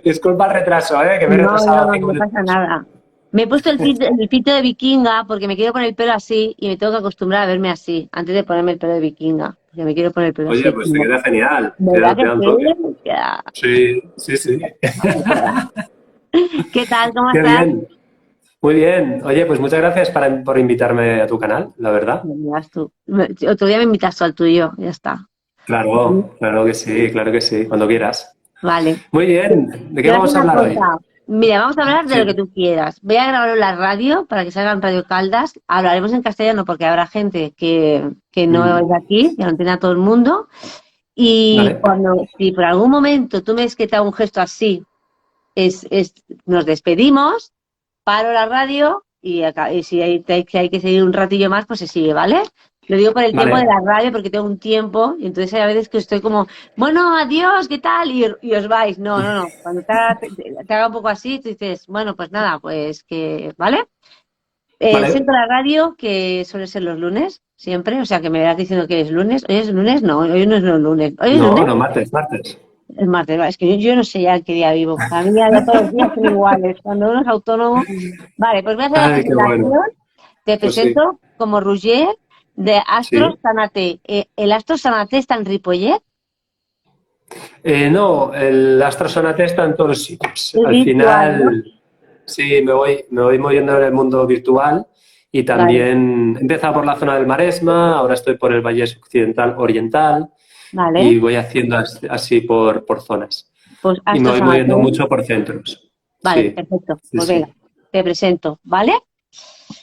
Disculpa el retraso, que me he No, retrasado no, cinco no pasa minutos. nada. Me he puesto el filtro de vikinga porque me quiero poner el pelo así y me tengo que acostumbrar a verme así antes de ponerme el pelo de vikinga. Porque me quiero poner el pelo Oye, así. pues te queda genial, ¿Verdad te que da un toque. sí? Ya, Sí, sí, sí. ¿qué tal? ¿Cómo Qué estás? bien, muy bien. Oye, pues muchas gracias por invitarme a tu canal, la verdad. Miras tú. Otro día me invitas tú al tuyo, ya está. Claro, claro que sí, cuando quieras. Vale. Muy bien, ¿de Te qué voy a hacer vamos a una hablar hoy? cosa. Mira, vamos a hablar de lo que Sí. tú quieras. Voy a grabarlo en la radio para que salga en Radio Caldas. Hablaremos en castellano porque habrá gente que no es de Mm, aquí, que no entiende a todo el mundo. Y vale, cuando, si por algún momento tú me ves que te hago un gesto así, nos despedimos, paro la radio y si hay que seguir un ratillo más, pues se sigue, ¿vale? Lo digo por el tiempo de vale, la radio, porque tengo un tiempo, y entonces hay veces que estoy como, bueno, adiós, ¿qué tal? Y os vais. No, no, no. Cuando te haga un poco así, tú dices, bueno, pues nada, pues que, ¿vale? Siento vale. la radio, que suele ser los lunes, siempre, o sea que me verás diciendo que es lunes. ¿Hoy es lunes? No, hoy no es los lunes. ¿Hoy es No, lunes? no, martes, martes. Es martes, va, es que yo no sé ya en qué día vivo. Para mí ya todos los días son iguales. Cuando uno es autónomo. Vale, pues voy a hacer la Ay, qué bueno. presentación. Te Pues sí, presento como Roger de Astros sí. Sanate. ¿El Astros Sanate está en Ripollet? No, el AstraZeneca está en todos los sitios. Es Al virtual, ¿no? final, sí, me voy moviendo en el mundo virtual y Vale, también he empezado por la zona del Maresma, ahora estoy por el Valle Occidental Oriental vale. y voy haciendo así por zonas. Pues Y me Astros voy Sanate. moviendo mucho por centros. Vale, Sí, perfecto. sí, Pues venga, sí. te presento, ¿vale?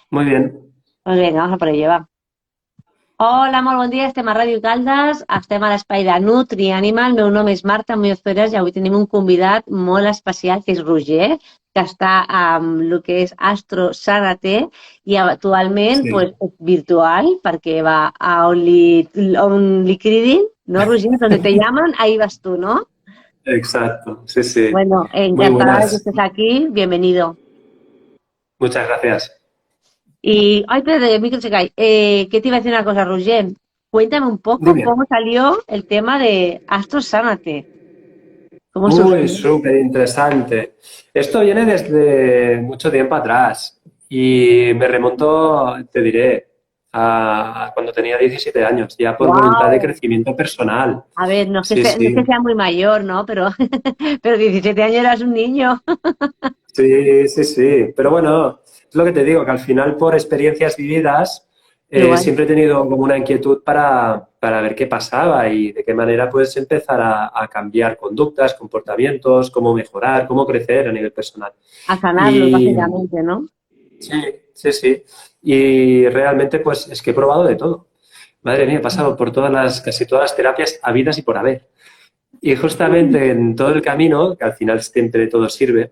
Muy bien. Pues venga, vamos a por ello, va. Hola, molt bon dia, estem a Ràdio Caldes, estem a l'espai de Nutri Animal, el meu nom és Marta Muñoz Feres i avui tenim un convidat molt especial que és Roger, que està amb el que és Astro Sàrate i actualment Sí, pues, és virtual perquè va a Only Credit, ¿no, Roger? Donde te llaman, ahí vas tú, ¿no? exacto. Sí, sí. Bueno, Muy encantada de que buenas. estés aquí, bienvenido. Muchas gracias. Y, ay, espérate, el micro se cae. ¿Qué te iba a decir una cosa, Roger? Cuéntame un poco Dime. cómo salió el tema de Astro Sánate. ¿Cómo Uy, surgió? súper interesante. Esto viene desde mucho tiempo atrás y me remonto, te diré, a cuando tenía 17 años, ya por voluntad de ¡Wow! crecimiento personal. A ver, Sí, no es que sí, sea muy mayor, ¿no? Pero, pero 17 años eras un niño. sí, sí, sí. Pero bueno, es lo que te digo, que al final por experiencias vividas Qué guay. siempre he tenido como una inquietud para ver qué pasaba y de qué manera puedes empezar a cambiar conductas, comportamientos, cómo mejorar, cómo crecer a nivel personal. A sanarlos, Y básicamente, ¿no? sí, sí, sí. Y realmente, pues es que he probado de todo. Madre mía, he pasado por casi todas las terapias habidas y por haber. Y justamente en todo el camino, que al final siempre todo sirve,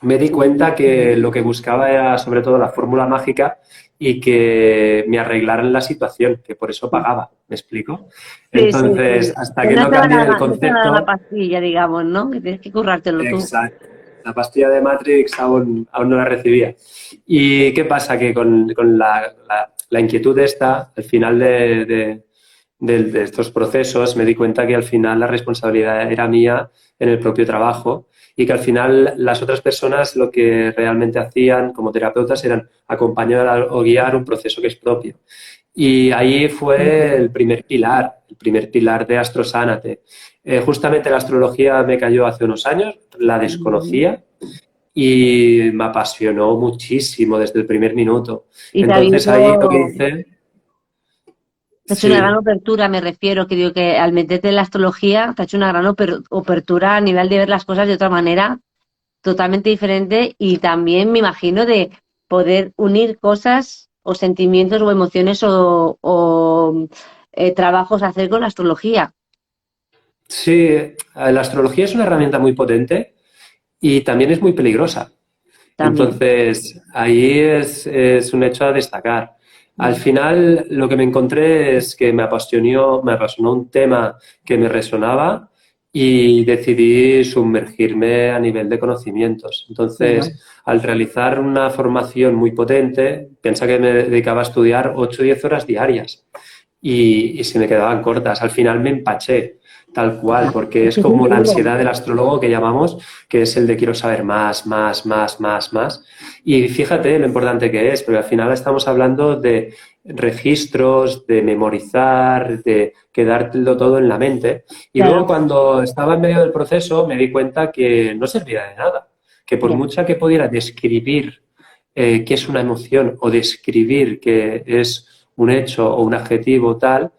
me di cuenta que lo que buscaba era sobre todo la fórmula mágica y que me arreglaran la situación, que por eso pagaba, ¿me explico? Sí, sí, Entonces, sí. hasta Que que no no te van a cambié el dar, no te van a dar la concepto, pastilla, digamos, ¿no? Que tienes que currártelo tú. exacto. La pastilla de Matrix aún no la recibía. ¿Y qué pasa? Que con la inquietud esta, al final de estos procesos, me di cuenta que al final la responsabilidad era mía en el propio trabajo y que al final las otras personas lo que realmente hacían como terapeutas eran acompañar o guiar un proceso que es propio. Y ahí fue el primer pilar de Astrosánate. Justamente la astrología me cayó hace unos años, la desconocía y me apasionó muchísimo desde el primer minuto. Y te ha Entonces ahí lo que habido, hice, te ha hecho una gran sí, apertura, me refiero, que digo que al meterte en la astrología te ha hecho una gran apertura a nivel de ver las cosas de otra manera totalmente diferente y también me imagino de poder unir cosas o sentimientos o emociones o trabajos a hacer con la astrología sí, la astrología es una herramienta muy potente y también es muy peligrosa. también. Entonces, ahí es un hecho a destacar. Al Mm. final, lo que me encontré es que me apasionó un tema que me resonaba y decidí sumergirme a nivel de conocimientos. Qué guay. Entonces, al realizar una formación muy potente, piensa que me dedicaba a estudiar 8 o 10 horas diarias y se me quedaban cortas. Al final me empaché. tal cual, porque es como la ansiedad del astrólogo que llamamos, que es el de quiero saber más, más, más, más, más. Y fíjate lo importante que es, porque al final estamos hablando de registros, de memorizar, de quedártelo todo en la mente. Y luego Claro, cuando estaba en medio del proceso me di cuenta que no servía de nada, que por ya, mucha que pudiera describir qué es una emoción o describir qué es un hecho o un adjetivo tal,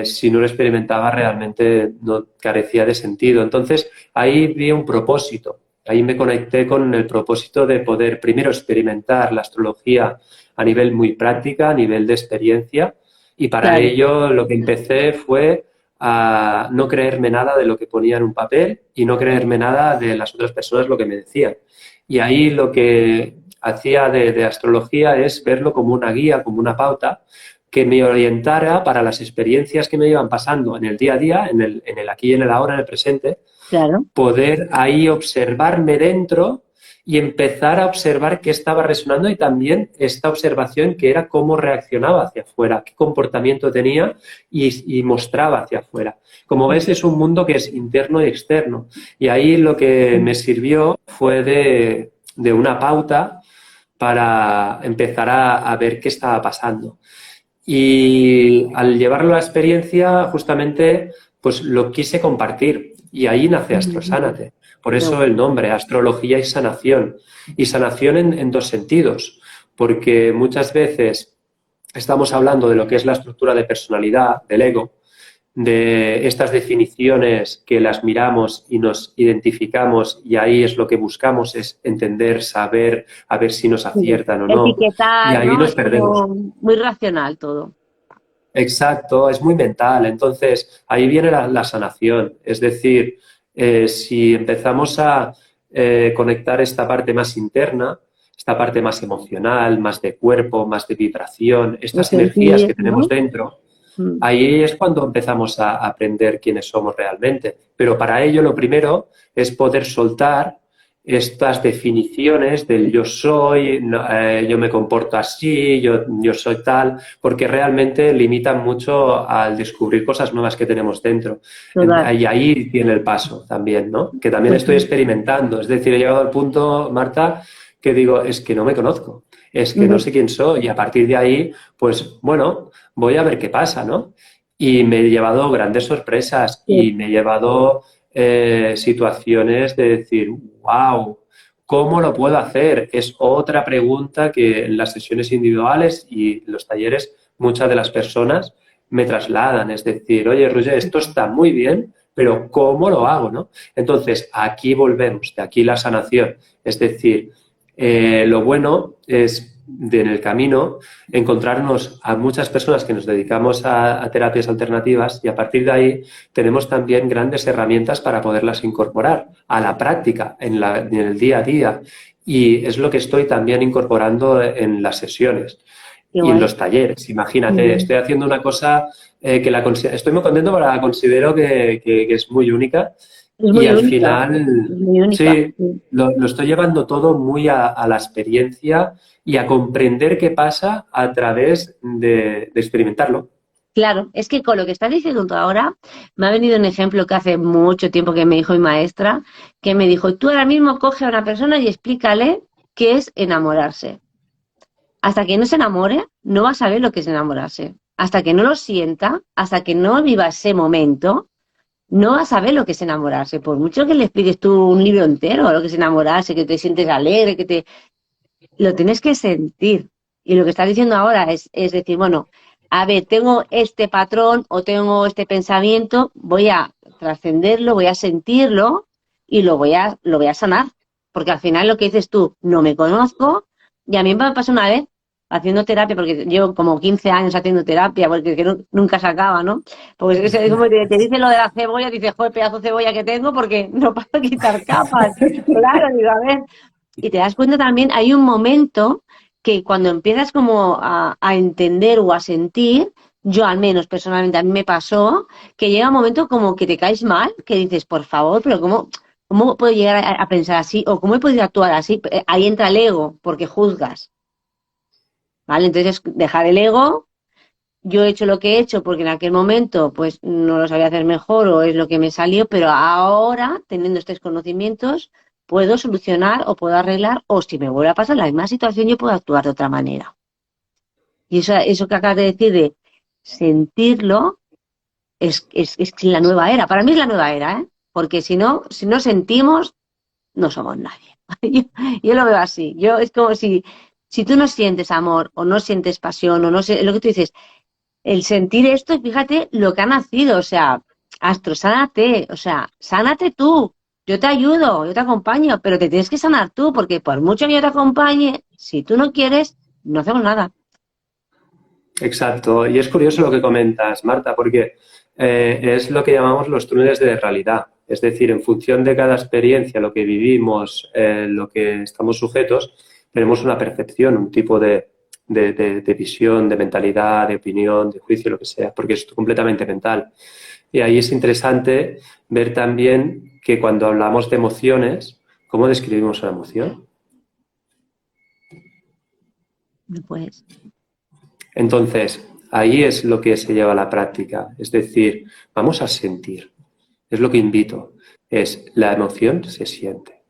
si no lo experimentaba realmente no carecía de sentido. Entonces ahí vi un propósito, ahí me conecté con el propósito de poder primero experimentar la astrología a nivel muy práctica, a nivel de experiencia, y para claro. ello lo que empecé fue a no creerme nada de lo que ponía en un papel y no creerme nada de las otras personas lo que me decían. Y ahí lo que hacía de astrología es verlo como una guía, como una pauta que me orientara para las experiencias que me iban pasando en el día a día, en el aquí y en el ahora, en el presente, Claro. poder ahí observarme dentro y empezar a observar qué estaba resonando y también esta observación que era cómo reaccionaba hacia afuera, qué comportamiento tenía y mostraba hacia afuera. Como ves, es un mundo que es interno y externo. Y ahí lo que me sirvió fue de una pauta para empezar a ver qué estaba pasando. Y al llevarlo a la experiencia, justamente, pues lo quise compartir. Y ahí nace Astrosánate. Por Qué eso el bueno. nombre, astrología y sanación. Y sanación en dos sentidos, porque muchas veces estamos hablando de lo que es la estructura de personalidad, del ego, de estas definiciones que las miramos y nos identificamos y ahí es lo que buscamos, es entender, saber, a ver si nos Sí. aciertan o no. Y Etiquetar, ahí ¿no? nos Es perdemos. como muy racional todo. Exacto, es muy mental. Entonces, ahí viene la sanación. Es decir, si empezamos a conectar esta parte más interna, esta parte más emocional, más de cuerpo, más de vibración, De estas energías sentir, que tenemos ¿no? dentro, Mm. ahí es cuando empezamos a aprender quiénes somos realmente. Pero para ello lo primero es poder soltar estas definiciones del yo soy, yo me comporto así, yo soy tal, porque realmente limitan mucho al descubrir cosas nuevas que tenemos dentro. Total. Y ahí tiene el paso también, ¿no? Que también Pues estoy sí. experimentando. Es decir, he llegado al punto, Marta, que digo, es que no me conozco, es que no Ujú. sé quién soy. Y a partir de ahí, pues bueno, voy a ver qué pasa, ¿no? Y me he llevado grandes sorpresas y Sí. me he llevado situaciones de decir, wow, ¿cómo lo puedo hacer? Es otra pregunta que en las sesiones individuales y los talleres muchas de las personas me trasladan. Es decir, oye, Roger, esto está muy bien, pero ¿cómo lo hago? ¿No? Entonces, aquí volvemos, de aquí la sanación. Es decir, lo bueno es en el camino encontrarnos a muchas personas que nos dedicamos a terapias alternativas y a partir de ahí tenemos también grandes herramientas para poderlas incorporar a la práctica, en el día a día. Y es lo que estoy también incorporando en las sesiones Qué y en guay. los talleres. Imagínate, Ujú. estoy haciendo una cosa estoy muy contento porque la considero que es muy única Es y muy al única. final, Es muy única. sí, Sí. lo estoy llevando todo muy a la experiencia y a comprender qué pasa a través de experimentarlo. Claro, es que con lo que estás diciendo tú ahora, me ha venido un ejemplo que hace mucho tiempo que me dijo mi maestra, que me dijo, tú ahora mismo coge a una persona y explícale qué es enamorarse. Hasta que no se enamore, no va a saber lo que es enamorarse. Hasta que no lo sienta, hasta que no viva ese momento, no va a saber lo que es enamorarse. Por mucho que le expliques tú un libro entero, lo que es enamorarse, que te sientes alegre, que te... Lo tienes que sentir. Y lo que estás diciendo ahora es decir, bueno, a ver, tengo este patrón o tengo este pensamiento, voy a trascenderlo, voy a sentirlo y lo voy a sanar. Porque al final lo que dices tú, no me conozco, y a mí me pasó una vez haciendo terapia, porque llevo como 15 años haciendo terapia, porque es que nunca se acaba, ¿no? Porque es como te dice lo de la cebolla, dices, joder, pedazo de cebolla que tengo, porque no puedo quitar capas. Claro, digo, a ver, y te das cuenta también, hay un momento que cuando empiezas como a entender o a sentir, yo al menos personalmente a mí me pasó, que llega un momento como que te caes mal, que dices, por favor, pero ¿cómo puedo llegar a pensar así? ¿O cómo he podido actuar así? Ahí entra el ego, porque juzgas, ¿vale? Entonces, dejar el ego yo he hecho lo que he hecho porque en aquel momento pues no lo sabía hacer mejor o es lo que me salió, pero ahora, teniendo estos conocimientos, puedo solucionar o puedo arreglar, o si me vuelve a pasar la misma situación, yo puedo actuar de otra manera. Y eso que acabas de decir de sentirlo es la nueva era. Para mí es la nueva era, ¿eh? Porque si no sentimos, no somos nadie. Yo lo veo así. Es como si tú no sientes amor o no sientes pasión o no sé, lo que tú dices, el sentir esto, fíjate lo que ha nacido, o sea, Astro, sánate, o sea, sánate tú. Yo te ayudo, yo te acompaño, pero te tienes que sanar tú, porque por mucho que yo te acompañe, si tú no quieres, no hacemos nada. Exacto. Y es curioso lo que comentas, Marta, porque es lo que llamamos los túneles de realidad. Es decir, en función de cada experiencia, lo que vivimos, lo que estamos sujetos, tenemos una percepción, un tipo de visión, de mentalidad, de opinión, de juicio, lo que sea, porque es completamente mental. Y ahí es interesante ver también que cuando hablamos de emociones, ¿cómo describimos una emoción? No puedes. Entonces, ahí es lo que se lleva a la práctica. Es decir, vamos a sentir. Es lo que invito. La emoción se siente.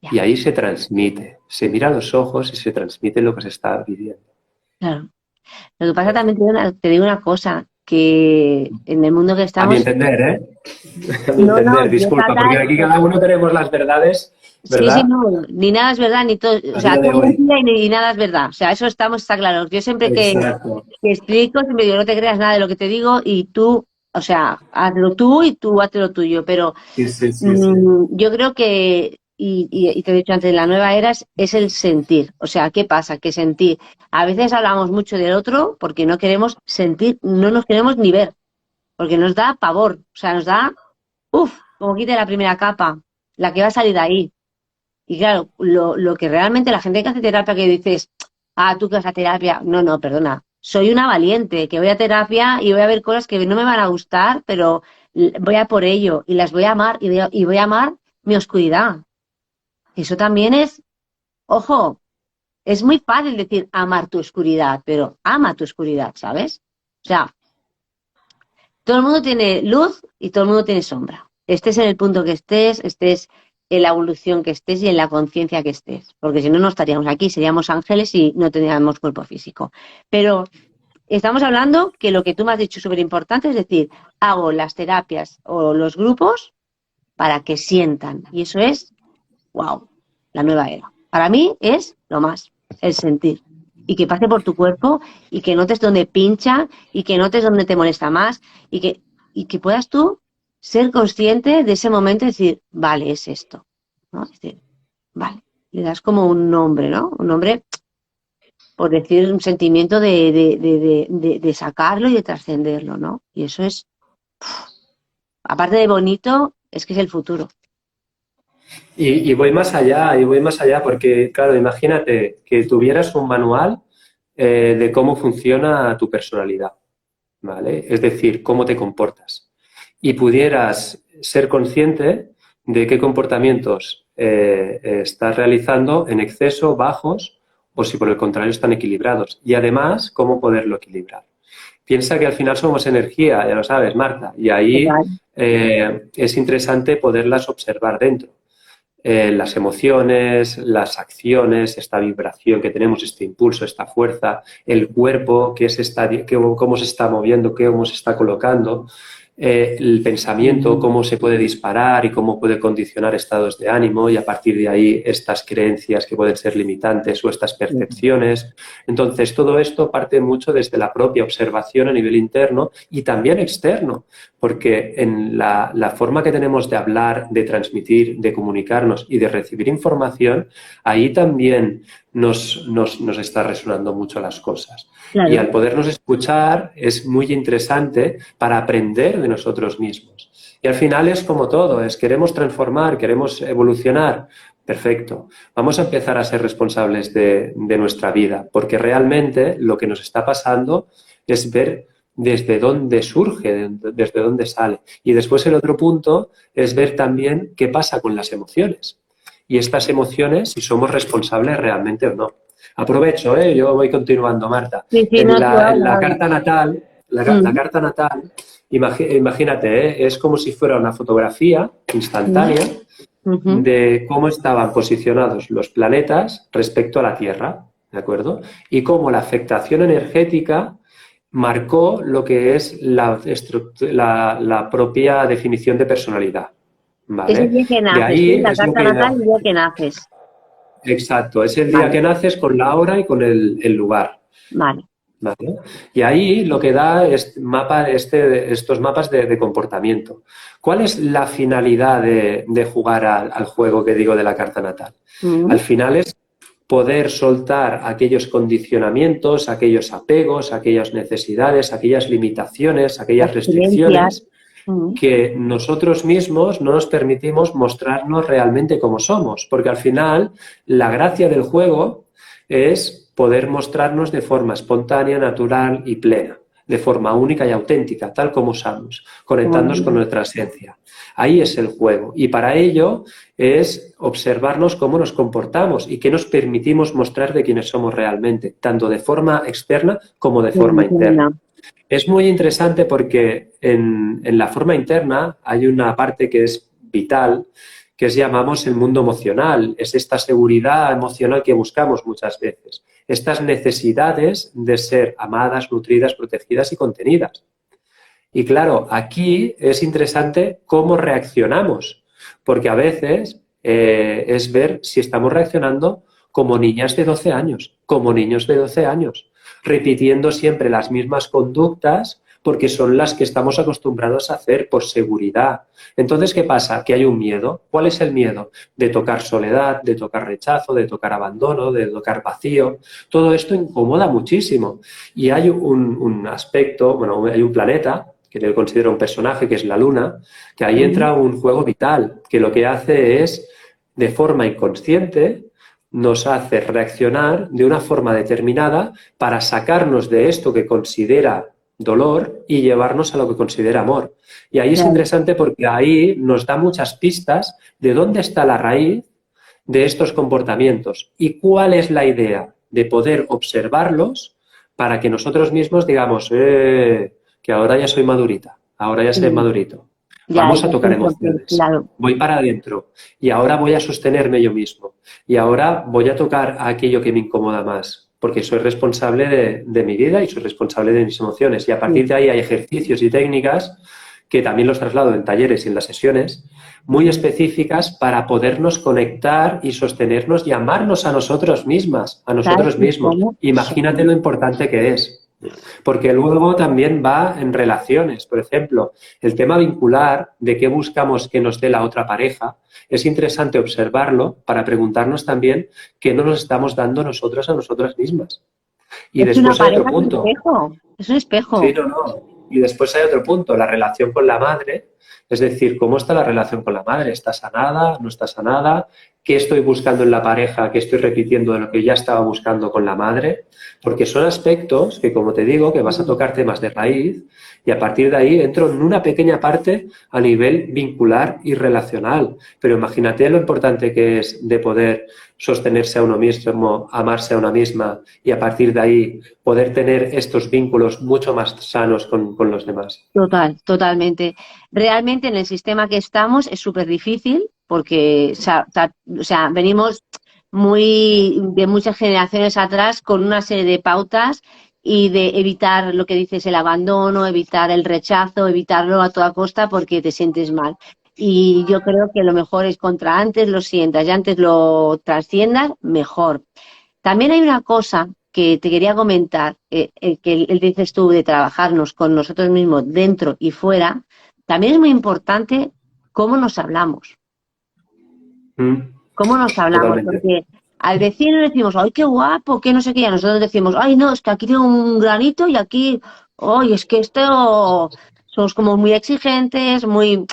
Ya, Y ahí se transmite. Se mira a los ojos y se transmite lo que se está viviendo. claro. Lo que pasa también, te digo una cosa, que en el mundo que A mi estamos, entender, ¿eh? A mi no, entender, yo disculpa, porque aquí fatal. cada uno tenemos las verdades, Sí, sí, ¿verdad? no, ni nada es verdad, ni todo, o A sea, día de todo es hoy. mentira y nada es verdad. O sea, eso está claro. Yo siempre Exacto. que explico, siempre digo, no te creas nada de lo que te digo y tú, o sea, hazlo tú y tú hazte lo tuyo. Pero Sí, sí, sí, sí. yo creo que, y te he dicho antes, la nueva era es el sentir. O sea, ¿qué pasa? Que sentir. A veces hablamos mucho del otro porque no queremos sentir, no nos queremos ni ver, porque nos da pavor. O sea, nos da, como quite la primera capa, la que va a salir de ahí. Y claro, lo que realmente la gente que hace terapia que dices, tú que vas a terapia, no, no, perdona, soy una valiente, que voy a terapia y voy a ver cosas que no me van a gustar, pero voy a por ello y las voy a amar y voy a amar mi oscuridad. Eso también es, ojo, es muy fácil decir amar tu oscuridad, pero ama tu oscuridad, ¿sabes? O sea, todo el mundo tiene luz y todo el mundo tiene sombra. Estés en el punto que estés en la evolución que estés y en la conciencia que estés. Porque si no, no estaríamos aquí, seríamos ángeles y no tendríamos cuerpo físico. Pero estamos hablando que lo que tú me has dicho es súper importante, es decir, hago las terapias o los grupos para que sientan. Y eso es, wow, la nueva era. Para mí es lo más, el sentir. Y que pase por tu cuerpo y que notes dónde pincha y que notes dónde te molesta más y que puedas tú ser consciente de ese momento y decir, vale, es esto, ¿no? Es decir, vale, le das como un nombre, ¿no? Un nombre, por decir, un sentimiento de sacarlo y de trascenderlo, ¿no? Y eso es, aparte de bonito, es que es el futuro. Y voy más allá, porque, claro, imagínate que tuvieras un manual de cómo funciona tu personalidad, ¿vale? Es decir, cómo te comportas. Y pudieras ser consciente de qué comportamientos estás realizando en exceso, bajos, o si por el contrario están equilibrados. Y además, cómo poderlo equilibrar. Piensa que al final somos energía, ya lo sabes, Marta, y ahí Total. es interesante poderlas observar dentro. Las emociones, las acciones, esta vibración que tenemos, este impulso, esta fuerza, el cuerpo, cómo se está moviendo, cómo se está colocando, el pensamiento, cómo se puede disparar y cómo puede condicionar estados de ánimo y a partir de ahí estas creencias que pueden ser limitantes o estas percepciones. Entonces, todo esto parte mucho desde la propia observación a nivel interno y también externo, porque en la forma que tenemos de hablar, de transmitir, de comunicarnos y de recibir información, ahí también nos está resonando mucho las cosas. Y Claro. al podernos escuchar es muy interesante para aprender de nosotros mismos. Y al final es como todo, queremos transformar, queremos evolucionar. Perfecto. Vamos a empezar a ser responsables de nuestra vida, porque realmente lo que nos está pasando es ver desde dónde surge, desde dónde sale. Y después el otro punto es ver también qué pasa con las emociones. Y estas emociones, si somos responsables realmente o no. Aprovecho, yo voy continuando, Marta. Sí, sí, no, En tú la, en la habla. carta natal, la carta natal, imagínate, es como si fuera una fotografía instantánea de cómo estaban posicionados los planetas respecto a la Tierra, ¿de acuerdo? Y cómo la afectación energética marcó lo que es la propia definición de personalidad, Es el ¿vale? día que De naces, sí, ahí la es lo carta que... natal y el día que naces. Exacto, es el día Vale, que naces con la hora y con el lugar. vale. ¿Vale? Y ahí lo que da es estos mapas de comportamiento. ¿Cuál es la finalidad de jugar al juego que digo de la carta natal? Al final es poder soltar aquellos condicionamientos, aquellos apegos, aquellas necesidades, aquellas limitaciones, Las aquellas creencias. restricciones que nosotros mismos no nos permitimos mostrarnos realmente como somos, porque al final la gracia del juego es poder mostrarnos de forma espontánea, natural y plena, de forma única y auténtica, tal como somos, conectándonos con nuestra esencia. Ahí es el juego y para ello es observarnos cómo nos comportamos y qué nos permitimos mostrar de quiénes somos realmente, tanto de forma externa como de forma interna. Es muy interesante porque en la forma interna hay una parte que es vital, que llamamos el mundo emocional. Es esta seguridad emocional que buscamos muchas veces. Estas necesidades de ser amadas, nutridas, protegidas y contenidas. Y claro, aquí es interesante cómo reaccionamos, porque a veces es ver si estamos reaccionando como niñas de 12 años, como niños de 12 años, repitiendo siempre las mismas conductas porque son las que estamos acostumbrados a hacer por seguridad. Entonces, ¿qué pasa? Que hay un miedo. ¿Cuál es el miedo? De tocar soledad, de tocar rechazo, de tocar abandono, de tocar vacío. Todo esto incomoda muchísimo. Y hay un aspecto, bueno, hay un planeta que yo considero un personaje, que es la Luna, que ahí entra un juego vital, que lo que hace es, de forma inconsciente, nos hace reaccionar de una forma determinada para sacarnos de esto que considera dolor y llevarnos a lo que considera amor. Y ahí es interesante porque ahí nos da muchas pistas de dónde está la raíz de estos comportamientos y cuál es la idea de poder observarlos para que nosotros mismos digamos, que ahora ya soy madurita, ahora ya soy madurito. Ya, Vamos a ya tocar estoy consciente, emociones. claro. Voy para adentro y ahora voy a sostenerme yo mismo. Y ahora voy a tocar aquello que me incomoda más, porque soy responsable de mi vida y soy responsable de mis emociones. Y a partir de ahí hay ejercicios y técnicas que también los traslado en talleres y en las sesiones, muy específicas para podernos conectar y sostenernos y amarnos a nosotros mismas, a nosotros mismos. Imagínate lo importante que es. Porque luego también va en relaciones. Por ejemplo, el tema vincular, de qué buscamos que nos dé la otra pareja, es interesante observarlo para preguntarnos también qué no nos estamos dando nosotros a nosotras mismas. Y Es una después hay otro pareja, es un punto. espejo. Es un Sí, espejo. no. Y después hay otro punto, la relación con la madre. Es decir, ¿cómo está la relación con la madre? ¿Está sanada? ¿No está sanada? ¿Qué estoy buscando en la pareja? ¿Qué estoy repitiendo de lo que ya estaba buscando con la madre? Porque son aspectos que, como te digo, que vas a tocar temas de raíz y a partir de ahí entro en una pequeña parte a nivel vincular y relacional. Pero imagínate lo importante que es de poder sostenerse a uno mismo, amarse a una misma y a partir de ahí poder tener estos vínculos mucho más sanos con los demás. Totalmente. Realmente en el sistema que estamos es súper difícil porque o sea, venimos de muchas generaciones atrás con una serie de pautas y de evitar lo que dices, el abandono, evitar el rechazo, evitarlo a toda costa porque te sientes mal. Y yo creo que lo mejor es contra antes lo sientas y antes lo trasciendas, mejor. También hay una cosa que te quería comentar, que dices tú de trabajarnos con nosotros mismos dentro y fuera, también es muy importante cómo nos hablamos. ¿Cómo nos hablamos? Totalmente. Porque al vecino le decimos, ¡ay, qué guapo! Que no sé qué, y a nosotros decimos, ¡ay, no! Es que aquí tengo un granito y aquí, ¡ay, es que esto! Somos como muy exigentes, muy,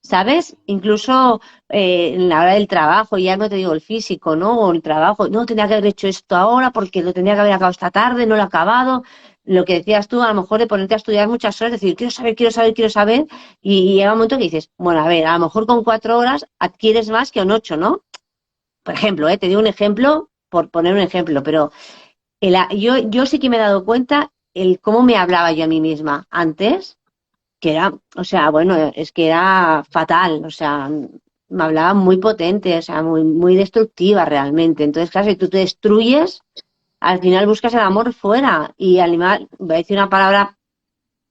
¿sabes? Incluso en la hora del trabajo, ya no te digo el físico, ¿no? O el trabajo, no, tenía que haber hecho esto ahora porque lo tenía que haber acabado esta tarde, no lo he acabado. Lo que decías tú, a lo mejor de ponerte a estudiar muchas horas, decir, quiero saber, quiero saber, quiero saber, y llega un momento que dices, bueno, a ver, a lo mejor con 4 horas adquieres más que con 8, ¿no? Por ejemplo, te doy un ejemplo por poner un ejemplo, pero yo sí que me he dado cuenta el cómo me hablaba yo a mí misma antes, que era, o sea, bueno, es que era fatal, o sea, me hablaba muy potente, o sea, muy, muy destructiva realmente. Entonces, claro, si tú te destruyes, al final buscas el amor fuera y al final, voy a decir una palabra,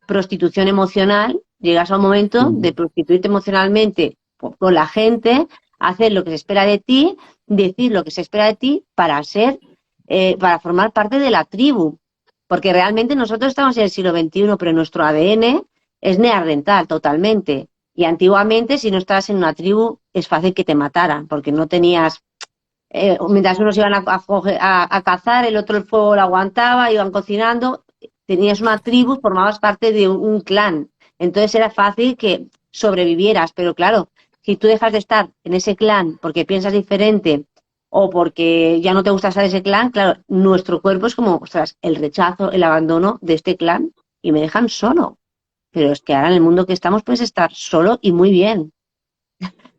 prostitución emocional, llegas a un momento de prostituirte emocionalmente con la gente, hacer lo que se espera de ti, decir lo que se espera de ti para para formar parte de la tribu. Porque realmente nosotros estamos en el siglo XXI, pero nuestro ADN es neandertal totalmente. Y antiguamente, si no estabas en una tribu, es fácil que te mataran, porque no tenías mientras unos iban a cazar, el otro el fuego lo aguantaba, iban cocinando, tenías una tribu, formabas parte de un clan. Entonces era fácil que sobrevivieras, pero claro, si tú dejas de estar en ese clan porque piensas diferente o porque ya no te gusta estar en ese clan, claro, nuestro cuerpo es como, ostras, el rechazo, el abandono de este clan y me dejan solo. Pero es que ahora en el mundo que estamos puedes estar solo y muy bien.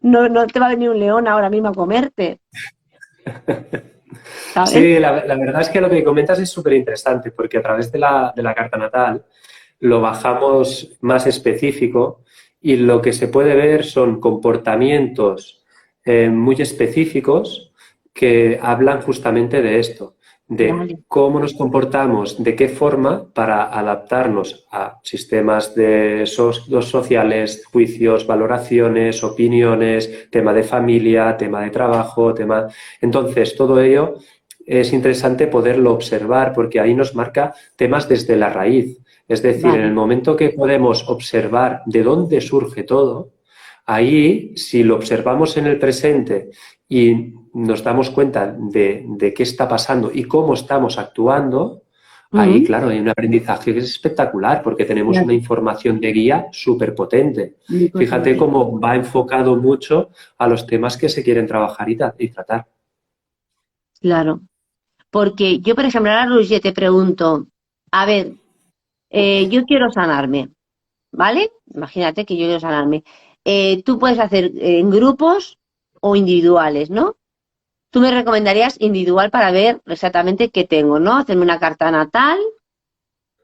No, no te va a venir un león ahora mismo a comerte, ¿sabes? Sí, la verdad es que lo que comentas es súper interesante porque a través de la carta natal lo bajamos más específico y lo que se puede ver son comportamientos muy específicos que hablan justamente de esto, de Vale. cómo nos comportamos, de qué forma para adaptarnos a sistemas sociales, juicios, valoraciones, opiniones, tema de familia, tema de trabajo, tema... Entonces, todo ello es interesante poderlo observar porque ahí nos marca temas desde la raíz. Es decir, en el Vale. momento que podemos observar de dónde surge todo, ahí, si lo observamos en el presente y nos damos cuenta de qué está pasando y cómo estamos actuando, ahí, Mm, claro, hay un aprendizaje que es espectacular porque tenemos una claro, información de guía súper potente. muy Fíjate potente. cómo va enfocado mucho a los temas que se quieren trabajar y tratar. Claro. Porque yo, por ejemplo, ahora, Roger, te pregunto, a ver, yo quiero sanarme, ¿vale? Imagínate que yo quiero sanarme. Tú puedes hacer en grupos o individuales, ¿no? Tú me recomendarías individual para ver exactamente qué tengo, ¿no? Hacerme una carta natal.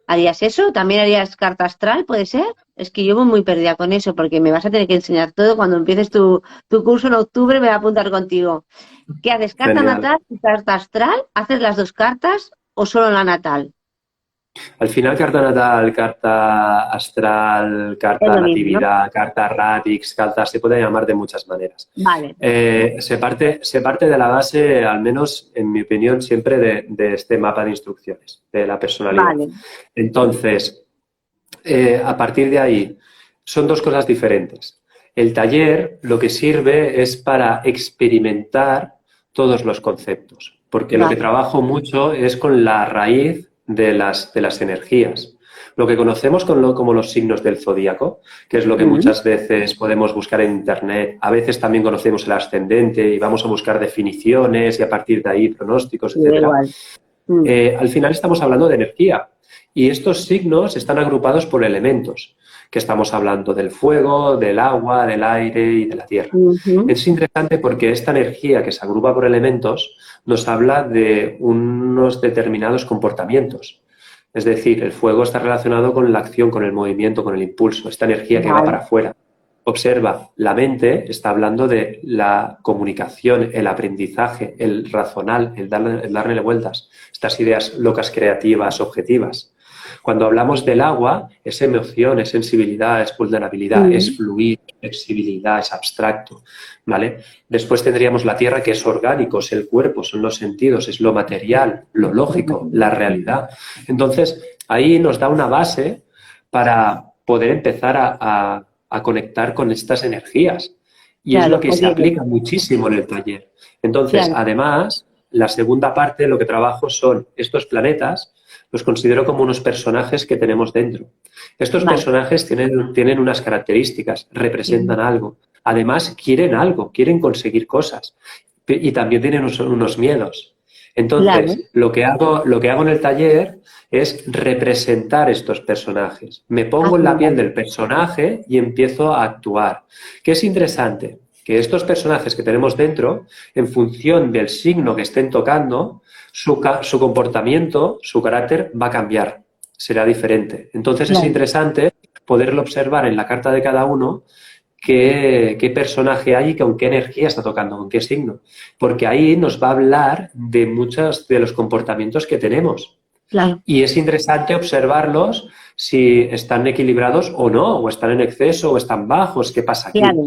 ¿Harías eso? ¿También harías carta astral? ¿Puede ser? Es que yo voy muy perdida con eso porque me vas a tener que enseñar todo. Cuando empieces tu curso en octubre me voy a apuntar contigo. ¿Qué haces? ¿Carta Genial. natal y carta astral? ¿Haces las dos cartas o solo la natal? Al final, carta natal, carta astral, Es carta lo mismo, ¿no? natividad, carta radix, carta, se puede llamar de muchas maneras. Vale, Se parte de la base, al menos en mi opinión, siempre de este mapa de instrucciones, de la personalidad. vale, Entonces, a partir de ahí, son dos cosas diferentes. El taller lo que sirve es para experimentar todos los conceptos, porque lo que vale. trabajo mucho es con la raíz de las energías. Lo que conocemos como los signos del zodíaco, que es lo que Mm, muchas veces podemos buscar en Internet. A veces también conocemos el ascendente y vamos a buscar definiciones y a partir de ahí pronósticos, me da etcétera. igual. Mm, Al final estamos hablando de energía y estos signos están agrupados por elementos, que estamos hablando del fuego, del agua, del aire y de la tierra. ujú, Es interesante porque esta energía que se agrupa por elementos nos habla de unos determinados comportamientos. Es decir, el fuego está relacionado con la acción, con el movimiento, con el impulso, esta energía que va vale. para afuera. Observa, la mente está hablando de la comunicación, el aprendizaje, el razonar, el darle vueltas, estas ideas locas, creativas, objetivas. Cuando hablamos del agua, es emoción, es sensibilidad, es vulnerabilidad, es Mm, fluir, flexibilidad, es abstracto, ¿vale? Después tendríamos la tierra, que es orgánico, es el cuerpo, son los sentidos, es lo material, lo lógico, la realidad. Entonces, ahí nos da una base para poder empezar a conectar con estas energías. Y es lo claro, que se porque, aplica muchísimo en el taller. Entonces, claro, además, la segunda parte, lo que trabajo son estos planetas, los considero como unos personajes que tenemos dentro. Estos vale. personajes tienen unas características, Mm, representan algo. Además, quieren algo, quieren conseguir cosas. Y también tienen unos miedos. claro, Entonces, lo que hago en el taller es representar estos personajes. Me pongo en la piel anda, del personaje y empiezo a actuar. ¿Qué es interesante? que estos personajes que tenemos dentro, en función del signo que estén tocando, su comportamiento, su carácter va a cambiar, será diferente. Entonces es Claro. interesante poderlo observar en la carta de cada uno, qué personaje hay y con qué energía está tocando, con qué signo. Porque ahí nos va a hablar de muchos de los comportamientos que tenemos. Claro. Y es interesante observarlos si están equilibrados o no, o están en exceso, o están bajos, qué pasa aquí, Claro,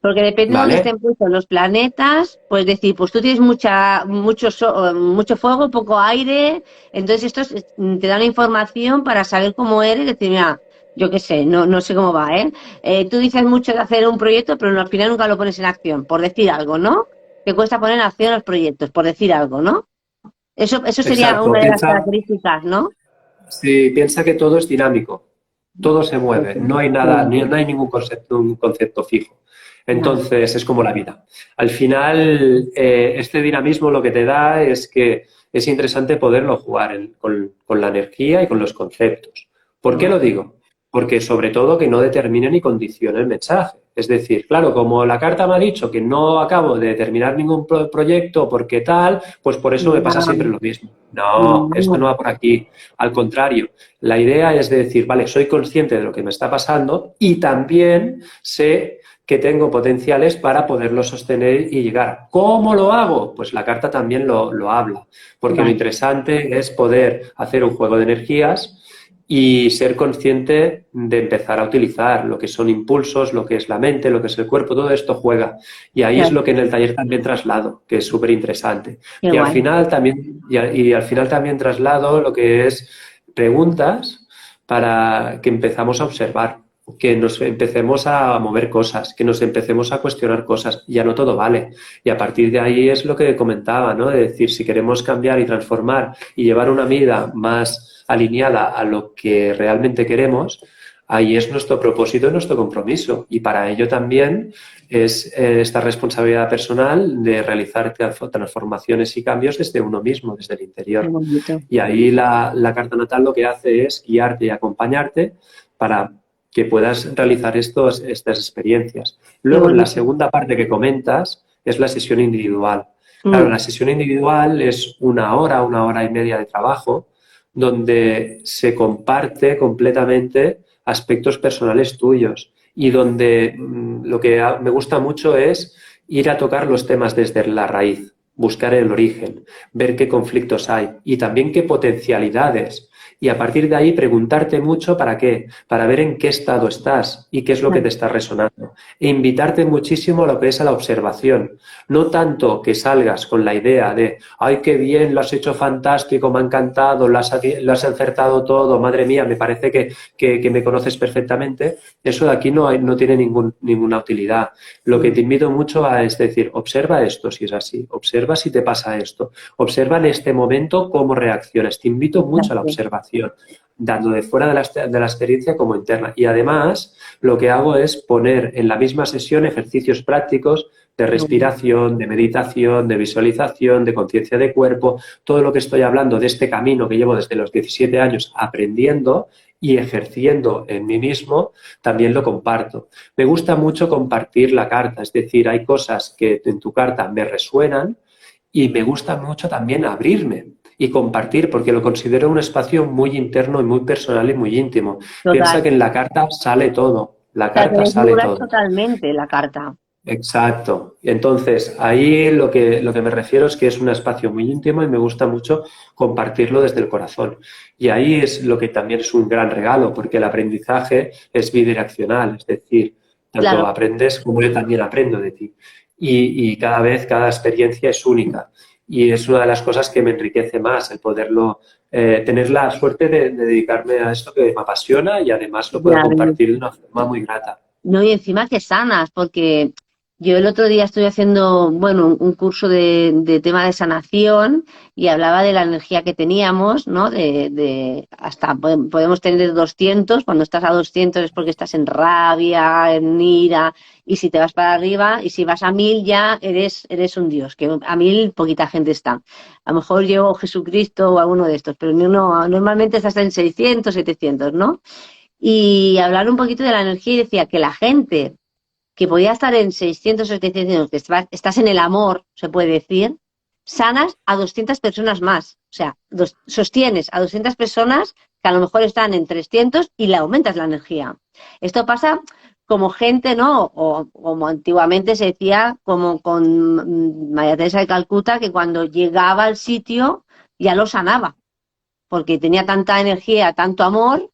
porque depende de dónde ¿vale? estén puestos los planetas, pues decir, pues tú tienes mucho fuego, poco aire, entonces te da una información para saber cómo eres, decir, mira, yo qué sé, no sé cómo va, ¿eh? Tú dices mucho de hacer un proyecto, pero al final nunca lo pones en acción, por decir algo, ¿no? Te cuesta poner en acción los proyectos, por decir algo, ¿no? Eso sería Exacto, una de las características, ¿no? piensa que todo es dinámico, todo se mueve, Eso, no hay nada, claro, no hay ningún concepto, un concepto fijo. claro, Entonces es como la vida. Al final, este dinamismo lo que te da es que es interesante poderlo jugar con la energía y con los conceptos. ¿Por qué lo digo? Porque sobre todo que no determine ni condicione el mensaje. Es decir, claro, como la carta me ha dicho que no acabo de terminar ningún proyecto porque tal, pues por eso me pasa siempre lo mismo. No, esto no no, va por aquí. Al contrario, la idea es de decir, vale, soy consciente de lo que me está pasando y también sé que tengo potenciales para poderlo sostener y llegar. ¿Cómo lo hago? Pues la carta también lo habla, porque lo vale, interesante es poder hacer un juego de energías y ser consciente de empezar a utilizar lo que son impulsos, lo que es la mente, lo que es el cuerpo, todo esto juega. Y ahí es claro, lo que en el taller también traslado, que es súper interesante. qué Y al guay. final también, y al final también traslado lo que es preguntas para que empezamos a observar, que nos empecemos a mover cosas, que nos empecemos a cuestionar cosas. Ya no todo vale. Y a partir de ahí es lo que comentaba, ¿no? De decir, si queremos cambiar y transformar y llevar una vida más alineada a lo que realmente queremos, ahí es nuestro propósito y nuestro compromiso. Y para ello también es esta responsabilidad personal de realizar transformaciones y cambios desde uno mismo, desde el Qué interior. bonito. Y ahí la carta natal lo que hace es guiarte y acompañarte para que puedas realizar estas experiencias. Qué Luego, la bonito. segunda parte que comentas es la sesión individual. Claro, Mm, la sesión individual es una hora y media de trabajo, donde se comparte completamente aspectos personales tuyos y donde lo que me gusta mucho es ir a tocar los temas desde la raíz, buscar el origen, ver qué conflictos hay y también qué potencialidades. Y a partir de ahí preguntarte mucho para qué, para ver en qué estado estás y qué es lo que te claro, está resonando. E invitarte muchísimo a lo que es a la observación. No tanto que salgas con la idea de, ay, qué bien, lo has hecho fantástico, me ha encantado, lo has acertado todo, madre mía, me parece que me conoces perfectamente. Eso de aquí no tiene ninguna utilidad. Lo que mm, te invito mucho a es decir, observa esto si es así, observa si te pasa esto, observa en este momento cómo reaccionas. Te invito mucho a la exacto. observación, tanto de fuera de la experiencia como interna. Y además, lo que hago es poner en la misma sesión ejercicios prácticos de Qué bueno. respiración, de meditación, de visualización, de conciencia de cuerpo, todo lo que estoy hablando de este camino que llevo desde los 17 años aprendiendo y ejerciendo en mí mismo, también lo comparto. Me gusta mucho compartir la carta, es decir, hay cosas que en tu carta me resuenan y me gusta mucho también abrirme y compartir, porque lo considero un espacio muy interno y muy personal y muy íntimo. Piensa Total. que en la carta sale todo, la O sea, te carta sale desnudas todo. totalmente la carta. Exacto. Entonces, ahí lo que me refiero es que es un espacio muy íntimo y me gusta mucho compartirlo desde el corazón. Y ahí es lo que también es un gran regalo, porque el aprendizaje es bidireccional, es decir, tanto Claro, aprendes como yo también aprendo de ti. Y cada vez, cada experiencia es única. Y es una de las cosas que me enriquece más, el poderlo, tener la suerte de dedicarme a esto que me apasiona y además lo puedo ya ves. compartir de una forma muy grata. No, y encima que sanas, porque yo el otro día estoy haciendo, bueno, un curso de tema de sanación y hablaba de la energía que teníamos, ¿no? Hasta podemos tener 200, cuando estás a 200 es porque estás en rabia, en ira, y si te vas para arriba, y si vas a 1000 ya eres un dios, que a 1000 poquita gente está. A lo mejor yo, Jesucristo o alguno de estos, pero normalmente estás en 600, 700, ¿no? Y hablar un poquito de la energía y decía que la gente que podía estar en 600 o 700, que estás en el amor, se puede decir, sanas a 200 personas más. O sea, sostienes a 200 personas que a lo mejor están en 300 y le aumentas la energía. Esto pasa como gente, ¿no? O como antiguamente se decía, como con María Teresa de Calcuta, que cuando llegaba al sitio ya lo sanaba, porque tenía tanta energía, tanto amor,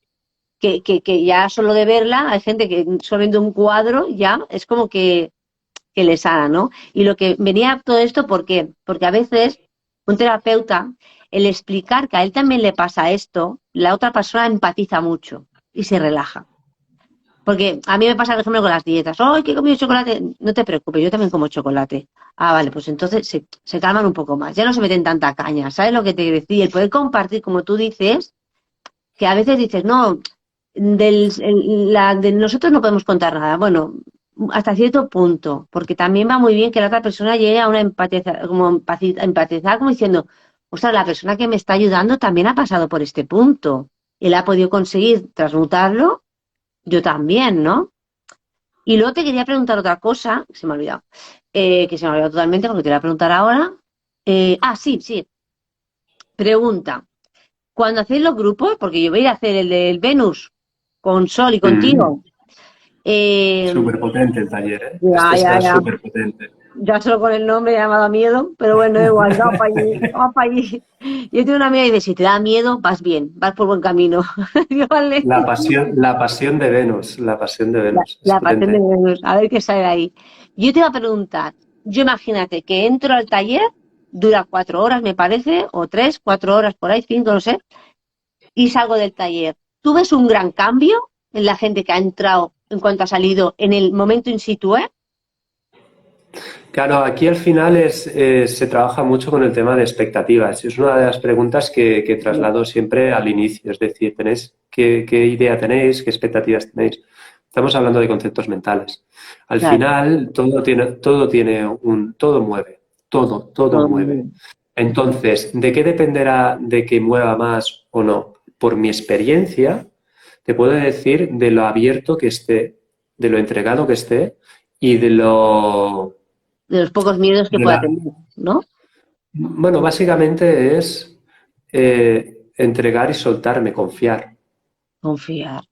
que ya solo de verla, hay gente que solo viendo un cuadro ya es como que le sana, ¿no? Y lo que venía todo esto, ¿por qué? Porque a veces un terapeuta, el explicar que a él también le pasa esto, la otra persona empatiza mucho y se relaja. Porque a mí me pasa, por ejemplo, con las dietas. ¡Ay, que he comido chocolate! No te preocupes, yo también como chocolate. Ah, vale, pues entonces se calman un poco más. Ya no se meten tanta caña. ¿Sabes lo que te decía? El poder compartir, como tú dices, que a veces dices, no, de nosotros no podemos contar nada. Bueno, hasta cierto punto, porque también va muy bien que la otra persona llegue a una empatizar como diciendo, o sea, la persona que me está ayudando también ha pasado por este punto. Él ha podido conseguir transmutarlo, yo también, ¿no? Y luego te quería preguntar otra cosa, que se me ha olvidado, totalmente, porque te voy a preguntar ahora. Sí, pregunta. Cuando hacéis los grupos, porque yo voy a hacer el del Venus con Sol y contigo. Súper potente el taller, ¿eh? Ya. Está súper potente. Ya solo con el nombre ya me ha dado miedo, pero bueno, igual, vamos para allí, vamos para allí. Yo tengo una amiga que dice, si te da miedo, vas bien, vas por buen camino. Vale. La pasión de Venus, la pasión de Venus. Es La pasión de potente. Venus, a ver qué sale ahí. Yo te iba a preguntar, yo imagínate que entro al taller, dura 4 horas, me parece, o 3, 4 horas por ahí, 5, no sé, y salgo del taller. ¿Tú ves un gran cambio en la gente que ha entrado en cuanto ha salido en el momento in situ, eh? Claro, aquí al final se trabaja mucho con el tema de expectativas. Es una de las preguntas que traslado siempre al inicio. Es decir, ¿qué idea tenéis? ¿Qué expectativas tenéis? Estamos hablando de conceptos mentales. Al Claro. final, todo mueve. Todo mueve. Entonces, ¿de qué dependerá de que mueva más o no? Por mi experiencia, te puedo decir de lo abierto que esté, de lo entregado que esté y de los pocos miedos que pueda la, tener, ¿no? bueno, básicamente es entregar y soltarme, confiar, Confiar.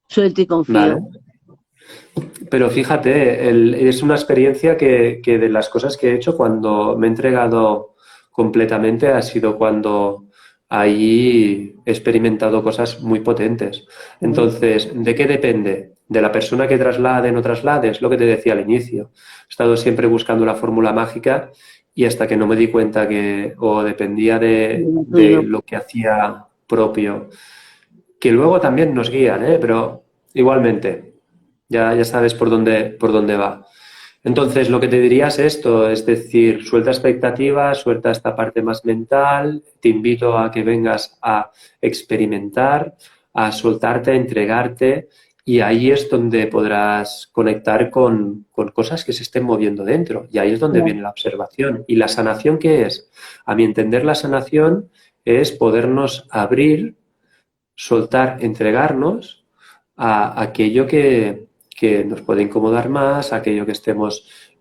Suelto y confío. ¿vale? Pero fíjate, es una experiencia que de las cosas que he hecho cuando me he entregado completamente ha sido cuando ahí he experimentado cosas muy potentes. Entonces, ¿de qué depende? ¿De la persona que traslade o no traslade? Es lo que te decía al inicio. He estado siempre buscando la fórmula mágica y hasta que no me di cuenta o dependía de lo que hacía propio, que luego también nos guían, ¿eh? Pero igualmente. Ya sabes por dónde va. Entonces, lo que te diría es esto, es decir, suelta expectativas, suelta esta parte más mental, te invito a que vengas a experimentar, a soltarte, a entregarte, y ahí es donde podrás conectar con cosas que se estén moviendo dentro, y ahí es donde viene la observación. ¿Y la sanación qué es? A mi entender, la sanación es podernos abrir, soltar, entregarnos a aquello que nos puede incomodar más, aquello que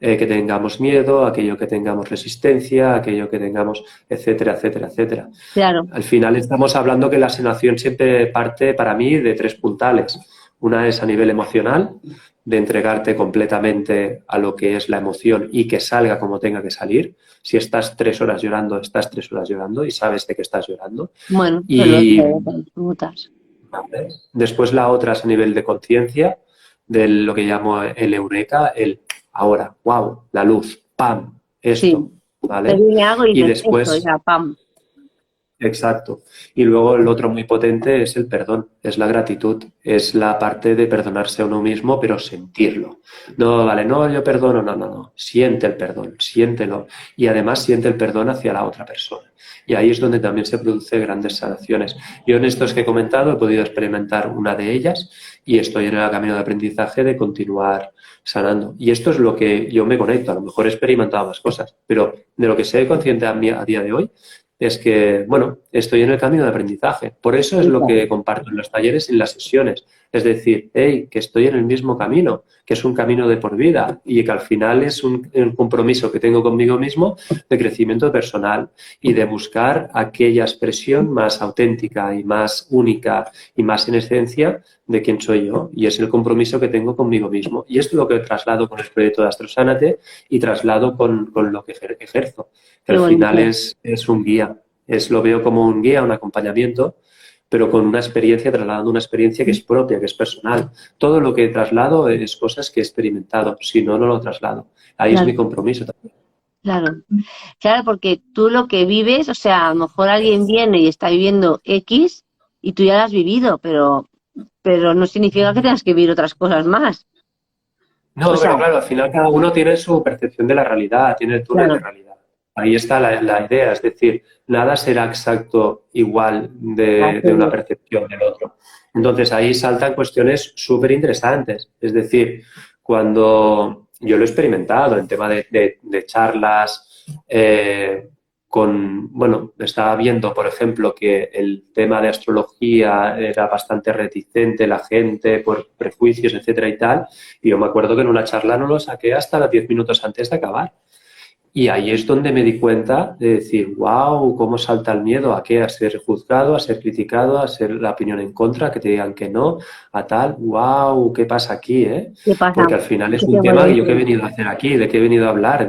que tengamos miedo, aquello que tengamos resistencia, aquello que tengamos, etcétera, etcétera, etcétera. Claro. Al final estamos hablando que la sanación siempre parte para mí de 3 puntales. Una es a nivel emocional, de entregarte completamente a lo que es la emoción y que salga como tenga que salir. Si estás 3 horas llorando, estás 3 horas llorando y sabes de que estás llorando. Bueno, Y disfrutas. después la otra es a nivel de conciencia, de lo que llamo el eureka, el ahora, wow, la luz, pam, esto, Sí. ¿vale? Te viene algo y Y dices, esto, después, ya, pam. exacto. Y luego el otro muy potente es el perdón, es la gratitud, es la parte de perdonarse a uno mismo, pero sentirlo. No, vale, no, yo perdono, no. Siente el perdón, siéntelo. Y además siente el perdón hacia la otra persona. Y ahí es donde también se producen grandes sanaciones. Yo en estos que he comentado he podido experimentar una de ellas y estoy en el camino de aprendizaje de continuar sanando. Y esto es lo que yo me conecto. A lo mejor he experimentado más cosas, pero de lo que sé consciente a día de hoy es que, bueno, estoy en el camino de aprendizaje. Por eso es lo que comparto en los talleres y en las sesiones. Es decir, hey, que estoy en el mismo camino, que es un camino de por vida y que al final es un compromiso que tengo conmigo mismo de crecimiento personal y de buscar aquella expresión más auténtica y más única y más en esencia de quién soy yo. Y es el compromiso que tengo conmigo mismo. Y esto es lo que traslado con el proyecto de Astrosánate y traslado con lo que ejerzo. Que al final es un guía. Lo veo como un guía, un acompañamiento, pero con una experiencia, trasladando una experiencia que es propia, que es personal. Todo lo que traslado es cosas que he experimentado, si no, no lo traslado. Ahí Claro. es mi compromiso también. Claro, claro, porque tú lo que vives, o sea, a lo mejor alguien viene y está viviendo X y tú ya lo has vivido, pero no significa que tengas que vivir otras cosas más. No, O sea, pero claro, al final cada uno tiene su percepción de la realidad, tiene el túnel de claro, realidad. Ahí está la idea, es decir, nada será exacto igual de una percepción del otro. Entonces ahí saltan cuestiones súper interesantes. Es decir, cuando yo lo he experimentado en tema de charlas, bueno, estaba viendo, por ejemplo, que el tema de astrología era bastante reticente la gente por prejuicios, etcétera y tal. Y yo me acuerdo que en una charla no lo saqué hasta los 10 minutos antes de acabar. Y ahí es donde me di cuenta de decir, wow, cómo salta el miedo a qué, a ser juzgado, a ser criticado, a ser la opinión en contra, que te digan que no, a tal, wow, ¿qué pasa aquí, eh? ¿qué pasa? Porque al final es ¿Qué un tengo tema que yo que he dentro? venido a hacer aquí, de qué he venido a hablar,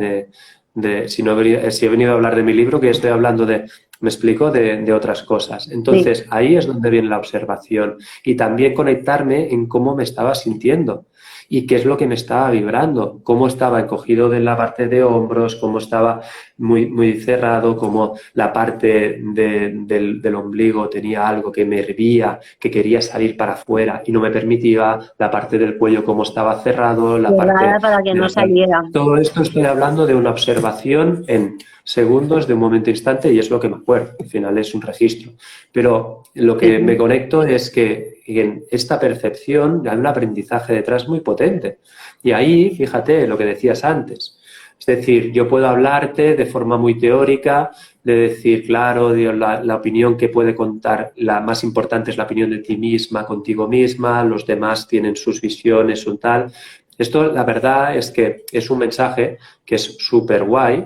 si, no si he venido a hablar de mi libro, que estoy hablando me explico, de otras cosas. Sí, Entonces, ahí es donde viene la observación y también conectarme en cómo me estaba sintiendo y qué es lo que me estaba vibrando, cómo estaba encogido de la parte de hombros, cómo estaba muy, muy cerrado, cómo la parte del ombligo tenía algo que me hervía, que quería salir para afuera y no me permitía, la parte del cuello cómo estaba cerrado, la cerrada parte para que de no la... saliera. Todo esto estoy hablando de una observación en segundos, de un momento instante, y es lo que me acuerdo. Al final es un registro. Pero lo Sí, que me conecto es que en esta percepción hay un aprendizaje detrás muy potente. Y ahí, fíjate lo que decías antes. Es decir, yo puedo hablarte de forma muy teórica, de decir, claro, la opinión que puede contar, la más importante es la opinión de ti misma, contigo misma, los demás tienen sus visiones, son tal. Esto, la verdad, es que es un mensaje que es súper guay,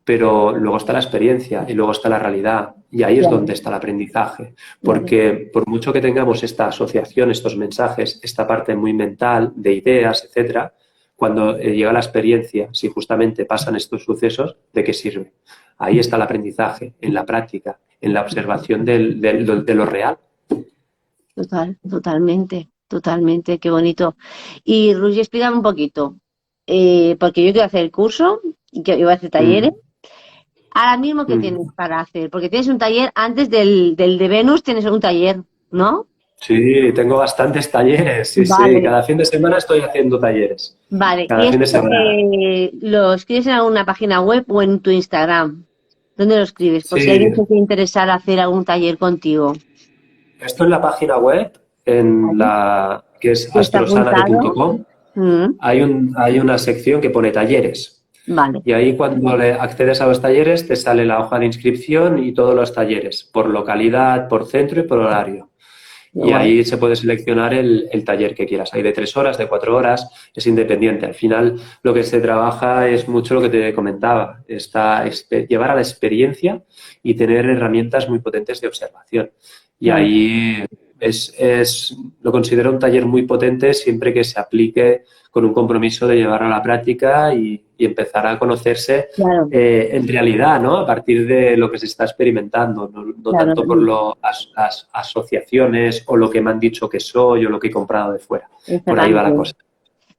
pero luego está la experiencia y luego está la realidad. Y ahí es claro, donde está el aprendizaje. claro. Porque por mucho que tengamos esta asociación, estos mensajes, esta parte muy mental, de ideas, etcétera, cuando llega la experiencia, si justamente pasan estos sucesos, ¿de qué sirve? Ahí está el aprendizaje, en la práctica, en la observación de lo real. Totalmente, totalmente, qué bonito. Y Rugi, explícame un poquito, porque yo quiero hacer el curso y que iba a hacer talleres. Mm, Ahora mismo, ¿qué mm. tienes para hacer? Porque tienes un taller, antes del de Venus tienes un taller, ¿no? Sí, tengo bastantes talleres, sí, sí. Vale, Cada fin de semana estoy haciendo talleres. vale. ¿Y Cada fin de esto semana. lo escribes en alguna página web o en tu Instagram? ¿Dónde lo escribes? Por si alguien Sí, se quiere interesar hacer algún taller contigo. esto en la página web, Vale. que es ¿Está apuntado? astrosanate.com, Mm, hay una sección que pone talleres. vale. Y ahí cuando le accedes a los talleres te sale la hoja de inscripción y todos los talleres, por localidad, por centro y por horario. Qué Y guay. ahí se puede seleccionar el taller que quieras. Hay de 3 horas, de 4 horas, es independiente. Al final lo que se trabaja es mucho lo que te comentaba, llevar a la experiencia y tener herramientas muy potentes de observación. Y Claro, ahí lo considero un taller muy potente siempre que se aplique con un compromiso de llevarlo a la práctica y empezar a conocerse claro, en realidad, ¿no? A partir de lo que se está experimentando, no claro. tanto por las asociaciones o lo que me han dicho que soy o lo que he comprado de fuera. Por ahí va la Exactamente. cosa.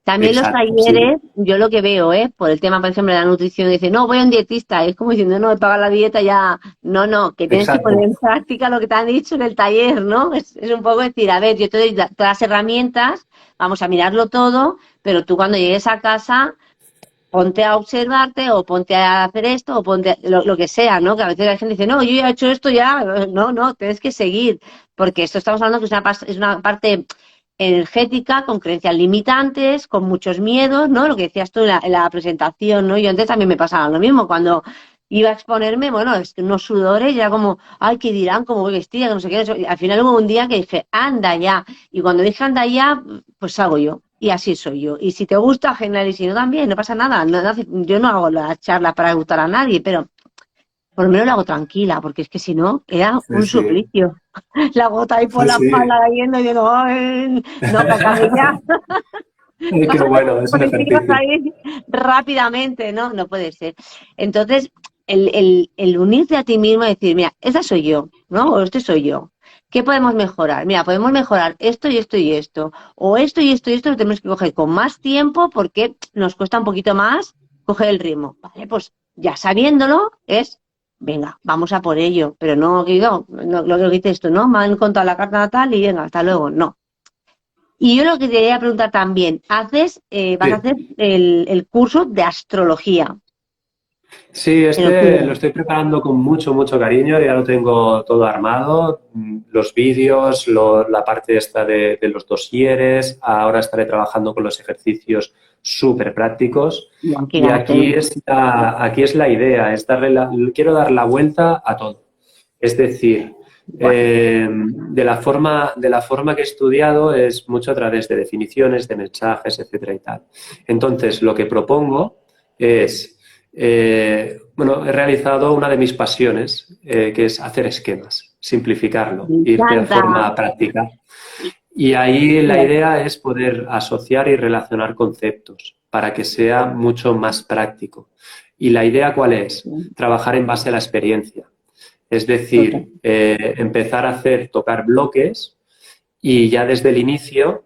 También los Exacto, sí. talleres, yo lo que veo, por el tema, por ejemplo, de la nutrición, dice, no, voy a un dietista, es como diciendo, no, he pagado la dieta ya. No, no, que tienes que poner Exacto. en práctica lo que te han dicho en el taller, ¿no? Es un poco decir, a ver, yo te doy todas las herramientas, vamos a mirarlo todo, pero tú cuando llegues a casa, ponte a observarte o ponte a hacer esto o ponte lo que sea, ¿no? Que a veces la gente dice, no, yo ya he hecho esto ya, no, no, tienes que seguir, porque esto estamos hablando que es una parte energética, con creencias limitantes, con muchos miedos, ¿no? Lo que decías tú en la presentación, ¿no? Yo antes también me pasaba lo mismo, cuando iba a exponerme, bueno, es que unos sudores, ya como, ay, ¿qué dirán? ¿Cómo voy vestida? Que no sé qué. No sé. Al final hubo un día que dije, anda ya. Y cuando dije anda ya, pues hago yo. Y así soy yo. Y si te gusta, genial. Y si no, también, no pasa nada. Yo no hago las charlas para gustar a nadie, pero por lo menos lo hago tranquila, porque es que si no, era Sí, un sí, suplicio. La gota ahí por sí, la sí. espalda cayendo y digo, "Ay, no, que acabe ya. Ay, qué Pásame los bueno, es un dispositivos ejercicio. ahí rápidamente, ¿no? No puede ser. Entonces, el unirte a ti mismo y decir, mira, esa soy yo, ¿no? O este soy yo. ¿Qué podemos mejorar? Mira, podemos mejorar esto y esto y esto. O esto y esto y esto lo tenemos que coger con más tiempo porque nos cuesta un poquito más coger el ritmo. Vale, pues ya sabiéndolo es, venga, vamos a por ello. Pero no, digo, no, lo que dices tú, ¿no? Me han contado la carta natal y venga, hasta luego. No. Y yo lo que te quería preguntar también, vas a Sí. hacer el curso de astrología Sí, en este lo octubre. estoy preparando con mucho, mucho cariño, ya lo tengo todo armado, los vídeos, la parte esta de los dosieres, ahora estaré trabajando con los ejercicios súper prácticos Bueno, qué y ganas tengo. aquí es la idea, quiero dar la vuelta a todo. Es decir, Guay. de la forma que he estudiado es mucho a través de definiciones, de mensajes, etcétera y tal. Entonces, lo que propongo es bueno, he realizado una de mis pasiones, que es hacer esquemas, simplificarlo, Me ir de encanta. forma práctica. Y- Y ahí la Guay. idea es poder asociar y relacionar conceptos para que sea mucho más práctico. ¿Y la idea cuál es? Trabajar en base a la experiencia. Es Total. decir, empezar a tocar bloques y ya desde el inicio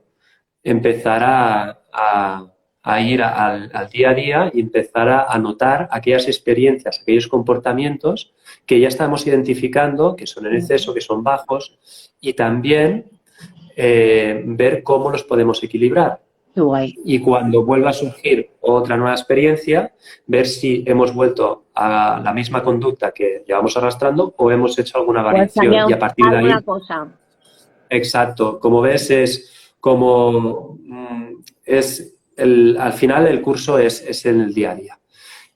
empezar a ir al día a día y empezar a notar aquellas experiencias, aquellos comportamientos que ya estamos identificando, que son en exceso, que son bajos, y también ver cómo los podemos equilibrar. Qué guay. Y cuando vuelva a surgir otra nueva experiencia, ver si hemos vuelto a la misma conducta que llevamos arrastrando o hemos hecho alguna Pues variación. cambiado Y a partir de alguna ahí, cosa. exacto, como ves, es como al final el curso es en el día a día.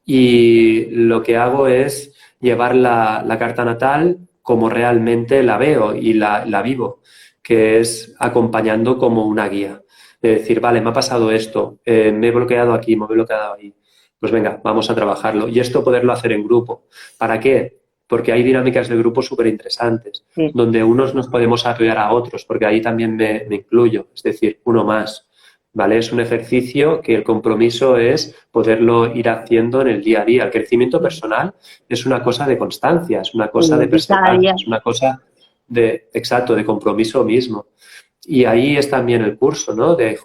Y lo que hago es llevar la carta natal como realmente la veo y la vivo, que es acompañando como una guía. De decir, vale, me ha pasado esto, me he bloqueado aquí, me he bloqueado ahí. Pues venga, vamos a trabajarlo. Y esto poderlo hacer en grupo. ¿Para qué? Porque hay dinámicas de grupo súper interesantes, Sí, donde unos nos podemos apoyar a otros, porque ahí también me incluyo, es decir, uno más. ¿Vale? Es un ejercicio que el compromiso es poderlo ir haciendo en el día a día. El crecimiento personal es una cosa de constancia, es una cosa de sí, cada perseverancia, día. es una cosa exacto, de compromiso mismo. Y ahí es también el curso, ¿no? De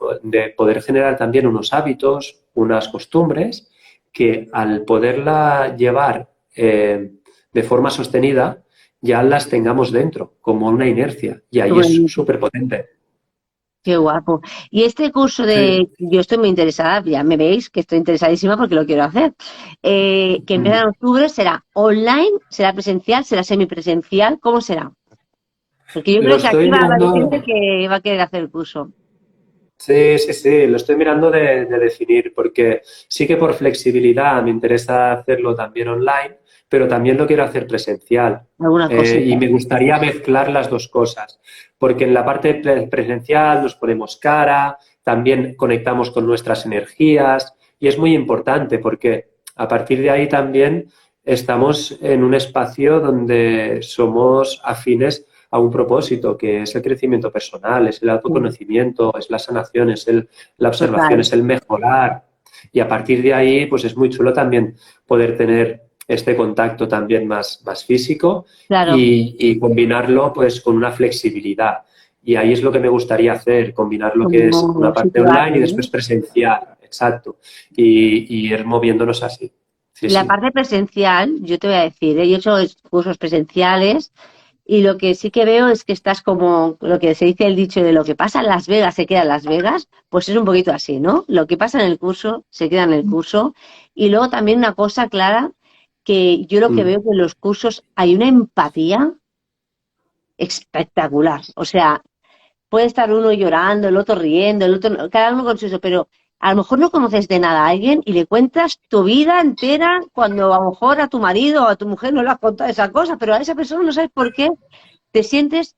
poder generar también unos hábitos, unas costumbres que al poderla llevar de forma sostenida ya las tengamos dentro, como una inercia. Y Qué ahí es bonito. súper potente. Qué guapo. Y este curso Sí. yo estoy muy interesada, ya me veis que estoy interesadísima porque lo quiero hacer, que empieza Mm. en octubre, ¿será online, será presencial, será semipresencial? ¿Cómo será? Porque yo Lo creo que aquí estoy va a haber mirando. gente que va a querer hacer el curso. Sí, sí, sí, lo estoy mirando de definir, porque sí que por flexibilidad me interesa hacerlo también online, pero también lo quiero hacer presencial. Alguna Y cosita. me gustaría mezclar las dos cosas, porque en la parte presencial nos ponemos cara, también conectamos con nuestras energías, y es muy importante porque a partir de ahí también estamos en un espacio donde somos afines a un propósito, que es el crecimiento personal, es el autoconocimiento, es la sanación, la observación, Total. es el mejorar. Y a partir de ahí, pues es muy chulo también poder tener este contacto también más físico Claro. y combinarlo pues con una flexibilidad. Y ahí es lo que me gustaría hacer, combinar lo que es Como una parte situarlo, online y ¿no? después presencial, exacto, y ir moviéndonos así. Sí, La sí. parte presencial, yo te voy a decir, yo he hecho cursos presenciales y lo que sí que veo es que estás como lo que se dice el dicho de lo que pasa en Las Vegas se queda en Las Vegas, pues es un poquito así, ¿no? Lo que pasa en el curso se queda en el curso. Y luego también una cosa clara, que yo lo que Mm. veo que en los cursos hay una empatía espectacular. O sea, puede estar uno llorando, el otro riendo, el otro, cada uno con su eso, pero a lo mejor no conoces de nada a alguien y le cuentas tu vida entera cuando a lo mejor a tu marido o a tu mujer no le has contado esa cosa, pero a esa persona no sabes por qué te sientes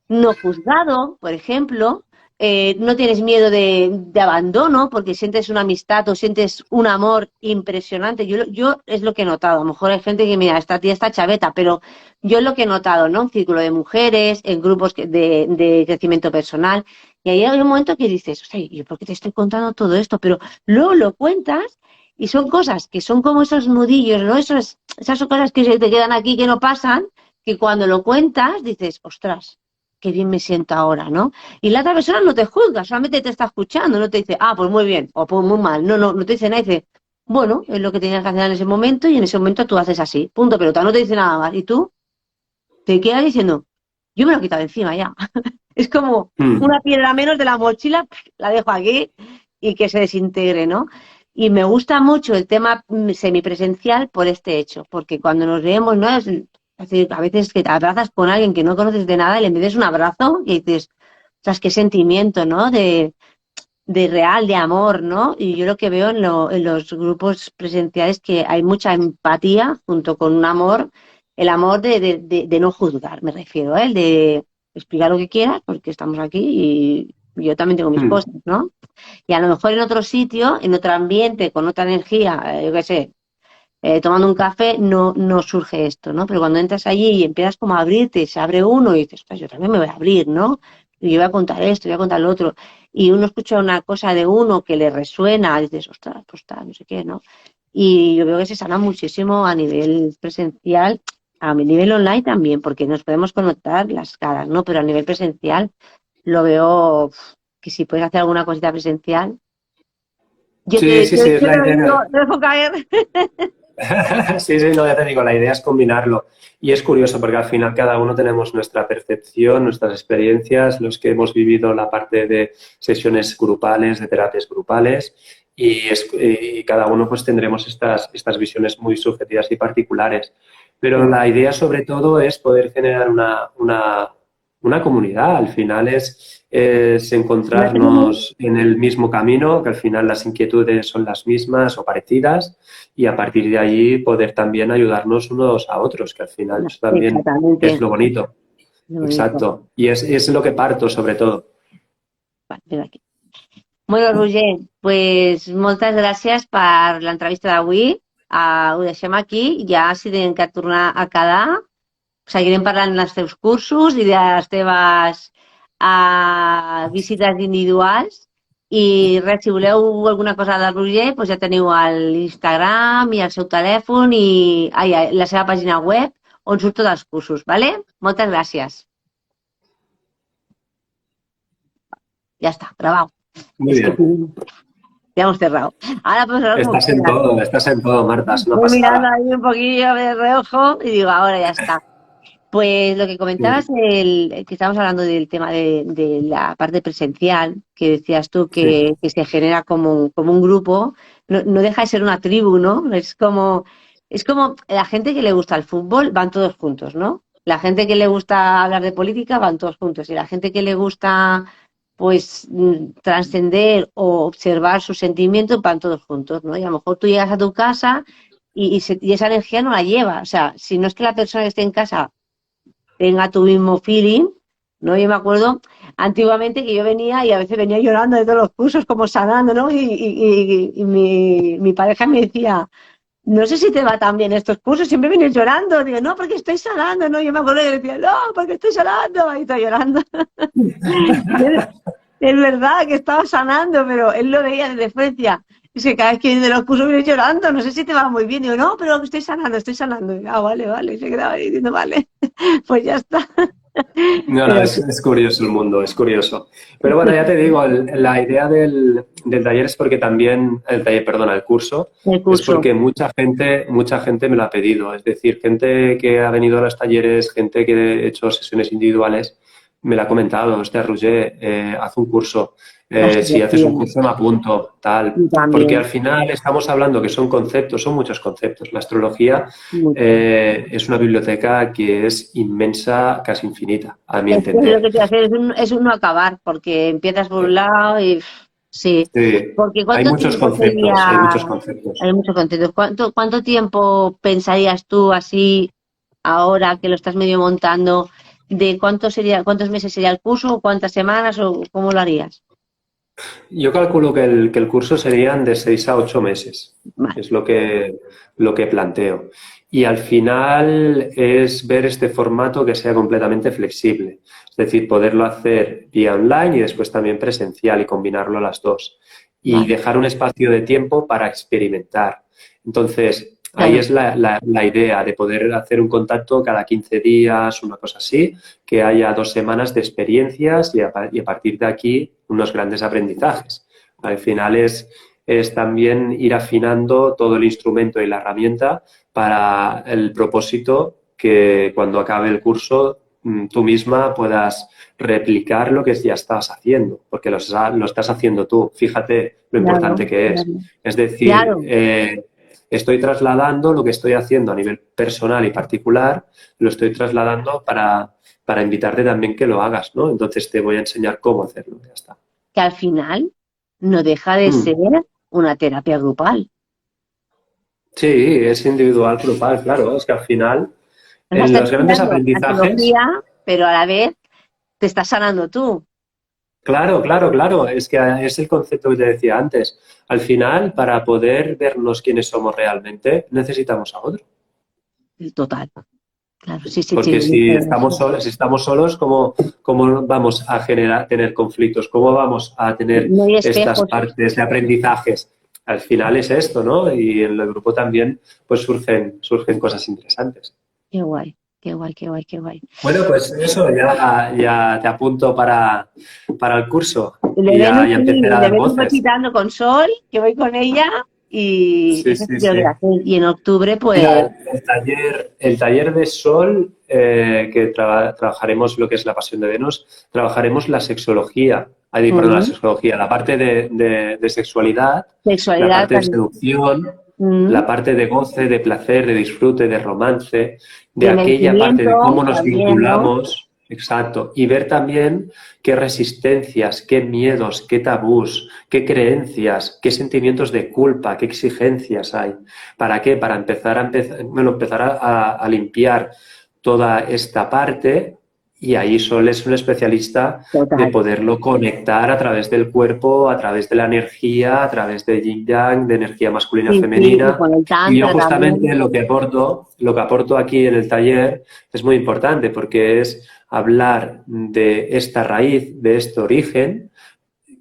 no juzgado, por ejemplo, no tienes miedo de abandono porque sientes una amistad o sientes un amor impresionante. Yo es lo que he notado. A lo mejor hay gente que, mira, esta tía está chaveta, pero yo es lo que he notado, ¿no? Un círculo de mujeres, en grupos de crecimiento personal. Y ahí hay un momento que dices, o sea, ¿yo por qué te estoy contando todo esto? Pero luego lo cuentas y son cosas que son como esos nudillos, ¿no? Esas son cosas que se te quedan aquí que no pasan, que cuando lo cuentas dices, ostras, qué bien me siento ahora, ¿no? Y la otra persona no te juzga, solamente te está escuchando, no te dice, ah, pues muy bien, o pues muy mal. No te dice nada, dice, bueno, es lo que tenías que hacer en ese momento y en ese momento tú haces así, punto, pelota, no te dice nada más. Y tú te quedas diciendo, yo me lo he quitado encima ya. Es como una piedra menos de la mochila, la dejo aquí y que se desintegre, ¿no? Y me gusta mucho el tema semipresencial por este hecho, porque cuando nos vemos, ¿no? Es decir, a veces que te abrazas con alguien que no conoces de nada y le pides un abrazo y dices, ostras, qué sentimiento, ¿no? De real, de amor, ¿no? Y yo lo que veo en los grupos presenciales que hay mucha empatía junto con un amor, el amor de no juzgar, me refiero, ¿eh? El de explicar lo que quieras porque estamos aquí y yo también tengo mis cosas, ¿no? Y a lo mejor en otro sitio, en otro ambiente, con otra energía, yo qué sé, tomando un café, no surge esto, ¿no? Pero cuando entras allí y empiezas como a abrirte, se abre uno y dices, pues yo también me voy a abrir, ¿no? Y yo voy a contar esto, voy a contar lo otro. Y uno escucha una cosa de uno que le resuena, y dices, ostras, pues está, no sé qué, ¿no? Y yo veo que se sana muchísimo a nivel presencial, a nivel online también, porque nos podemos conectar las caras, ¿no? Pero a nivel presencial lo veo que si puedes hacer alguna cosita presencial. Yo Sí, sí, sí, es la te lo digo, idea. te dejo caer. Sí, sí, no, ya te digo, la idea es combinarlo. Y es curioso porque al final cada uno tenemos nuestra percepción, nuestras experiencias, los que hemos vivido la parte de sesiones grupales, de terapias grupales, y cada uno pues tendremos estas visiones muy subjetivas y particulares. Pero la idea sobre todo es poder generar una comunidad. Al final es encontrarnos en el mismo camino, que al final las inquietudes son las mismas o parecidas y a partir de allí poder también ayudarnos unos a otros, que al final eso también es Exactamente. lo bonito. Muy bonito. Exacto. Y es lo que parto, sobre todo. Vale, ven aquí. Bueno, Roger, pues moltes gràcies per l'entrevista d'avui. Ho deixem aquí. Ja si tenim que tornar a quedar, seguirem parlant dels teus cursos i de les teves visites individuals. I res, si voleu alguna cosa del Roger, doncs ja teniu l'Instagram i el seu telèfon i la seva pàgina web on surt tots els cursos, ¿vale? Moltes gràcies. Ya está, grabado. Muy Es que bien. ya hemos cerrado. Ahora pues hablar como quieras. Estás en todo, Marta, es una Estoy mirando pasada. ahí un poquillo de reojo y digo, ahora ya está. Pues lo que comentabas, que estábamos hablando del tema de la parte presencial, que decías tú Sí. que se genera como un grupo, no deja de ser una tribu, ¿no? Es como la gente que le gusta el fútbol, van todos juntos, ¿no? La gente que le gusta hablar de política, van todos juntos. Y la gente que le gusta, pues, trascender o observar sus sentimientos, van todos juntos, ¿no? Y a lo mejor tú llegas a tu casa y esa energía no la lleva. O sea, si no es que la persona que esté en casa tenga tu mismo feeling, ¿no? Yo me acuerdo antiguamente que yo venía y a veces venía llorando de todos los cursos, como sanando, ¿no? Y mi pareja me decía, no sé si te va tan bien estos cursos, siempre vienes llorando. Digo, no, porque estoy sanando, ¿no? Yo me acuerdo que decía, no, porque estoy sanando, y estoy llorando. Es verdad que estaba sanando, pero él lo veía desde Francia. Es que cada vez que viene de los cursos viene llorando, no sé si te va muy bien. Digo, no, pero estoy sanando, estoy sanando. Y, vale, vale. Y se quedaba ahí diciendo, vale, pues ya está. No, Pero es curioso el mundo, es curioso. Pero bueno, ya te digo, la idea del taller es porque también, el taller, perdona, el curso, el es curso. porque mucha gente me lo ha pedido. Es decir, gente que ha venido a los talleres, gente que ha hecho sesiones individuales, me lo ha comentado, hostia, Roger, haz un curso. Si Hostia, haces tío, un curso me apunto, tal. y Porque al también. final estamos hablando que son conceptos, son muchos conceptos. La astrología Mucho. es una biblioteca que es inmensa, casi infinita, a mi Es que es lo entender. que te hace, es un no acabar, porque empiezas por un lado y... Sí, Sí, porque hay ¿cuánto muchos tiempo conceptos, hay sería? muchos conceptos. Hay mucho contenido. ¿Cuánto tiempo pensarías tú así, ahora que lo estás medio montando, de cuántos meses sería el curso, o cuántas semanas, o cómo lo harías? Yo calculo que el curso serían de 6 a 8 meses, Vale, es lo que planteo. Y al final es ver este formato que sea completamente flexible, es decir, poderlo hacer vía online y después también presencial y combinarlo las dos. Y vale, dejar un espacio de tiempo para experimentar. Entonces, ahí claro. es la idea de poder hacer un contacto cada 15 días, una cosa así, que haya 2 semanas de experiencias y a partir de aquí unos grandes aprendizajes. Al final es también ir afinando todo el instrumento y la herramienta para el propósito que cuando acabe el curso tú misma puedas replicar lo que ya estás haciendo, porque lo estás haciendo tú. Fíjate lo importante Claro, que es. claro. Es decir, Claro, estoy trasladando lo que estoy haciendo a nivel personal y particular, lo estoy trasladando para invitarte también que lo hagas, ¿no? Entonces te voy a enseñar cómo hacerlo, ya está. que al final no deja de ser Mm. una terapia grupal. Sí, es individual, grupal, claro. Es que al final, O sea, en estás los grandes estudiando aprendizajes, arqueología, pero a la vez te estás sanando tú. claro, claro, claro, es que es el concepto que te decía antes. Al final, para poder vernos quiénes somos realmente, necesitamos a otro. Total. Claro, sí, sí, sí. Porque si estamos solos, ¿cómo vamos a tener conflictos? ¿Cómo vamos a tener No hay estas espejos. partes de aprendizajes? Al final es esto, ¿no? Y en el grupo también pues surgen cosas interesantes. Qué guay, qué guay, qué guay, qué guay. Bueno, pues eso, ya te apunto para el curso Le y ven ya empecé a le dar ven un voces. poquitando con Sol, que voy con ella, y Sí, eso sí, quiero sí. hacer. Y en octubre, Mira, pues, el taller de Sol, que trabajaremos lo que es la pasión de Venus, trabajaremos la sexología, perdón, la mm, sexología, la parte de sexualidad, la sexualidad parte de también. seducción, Mm, la parte de goce, de placer, de disfrute, de romance, de de aquella parte de cómo merecimiento nos también, ¿no? vinculamos, exacto, y ver también qué resistencias, qué miedos, qué tabús, qué creencias, qué sentimientos de culpa, qué exigencias hay. ¿Para qué? Para empezar a limpiar toda esta parte y ahí Sol es un especialista de Total. poderlo conectar a través del cuerpo, a través de la energía, a través de Yin Yang, de energía masculina Sí, sí, y femenina. con el Y yo tantra justamente también. lo que aporto aquí en el taller es muy importante porque es hablar de esta raíz, de este origen,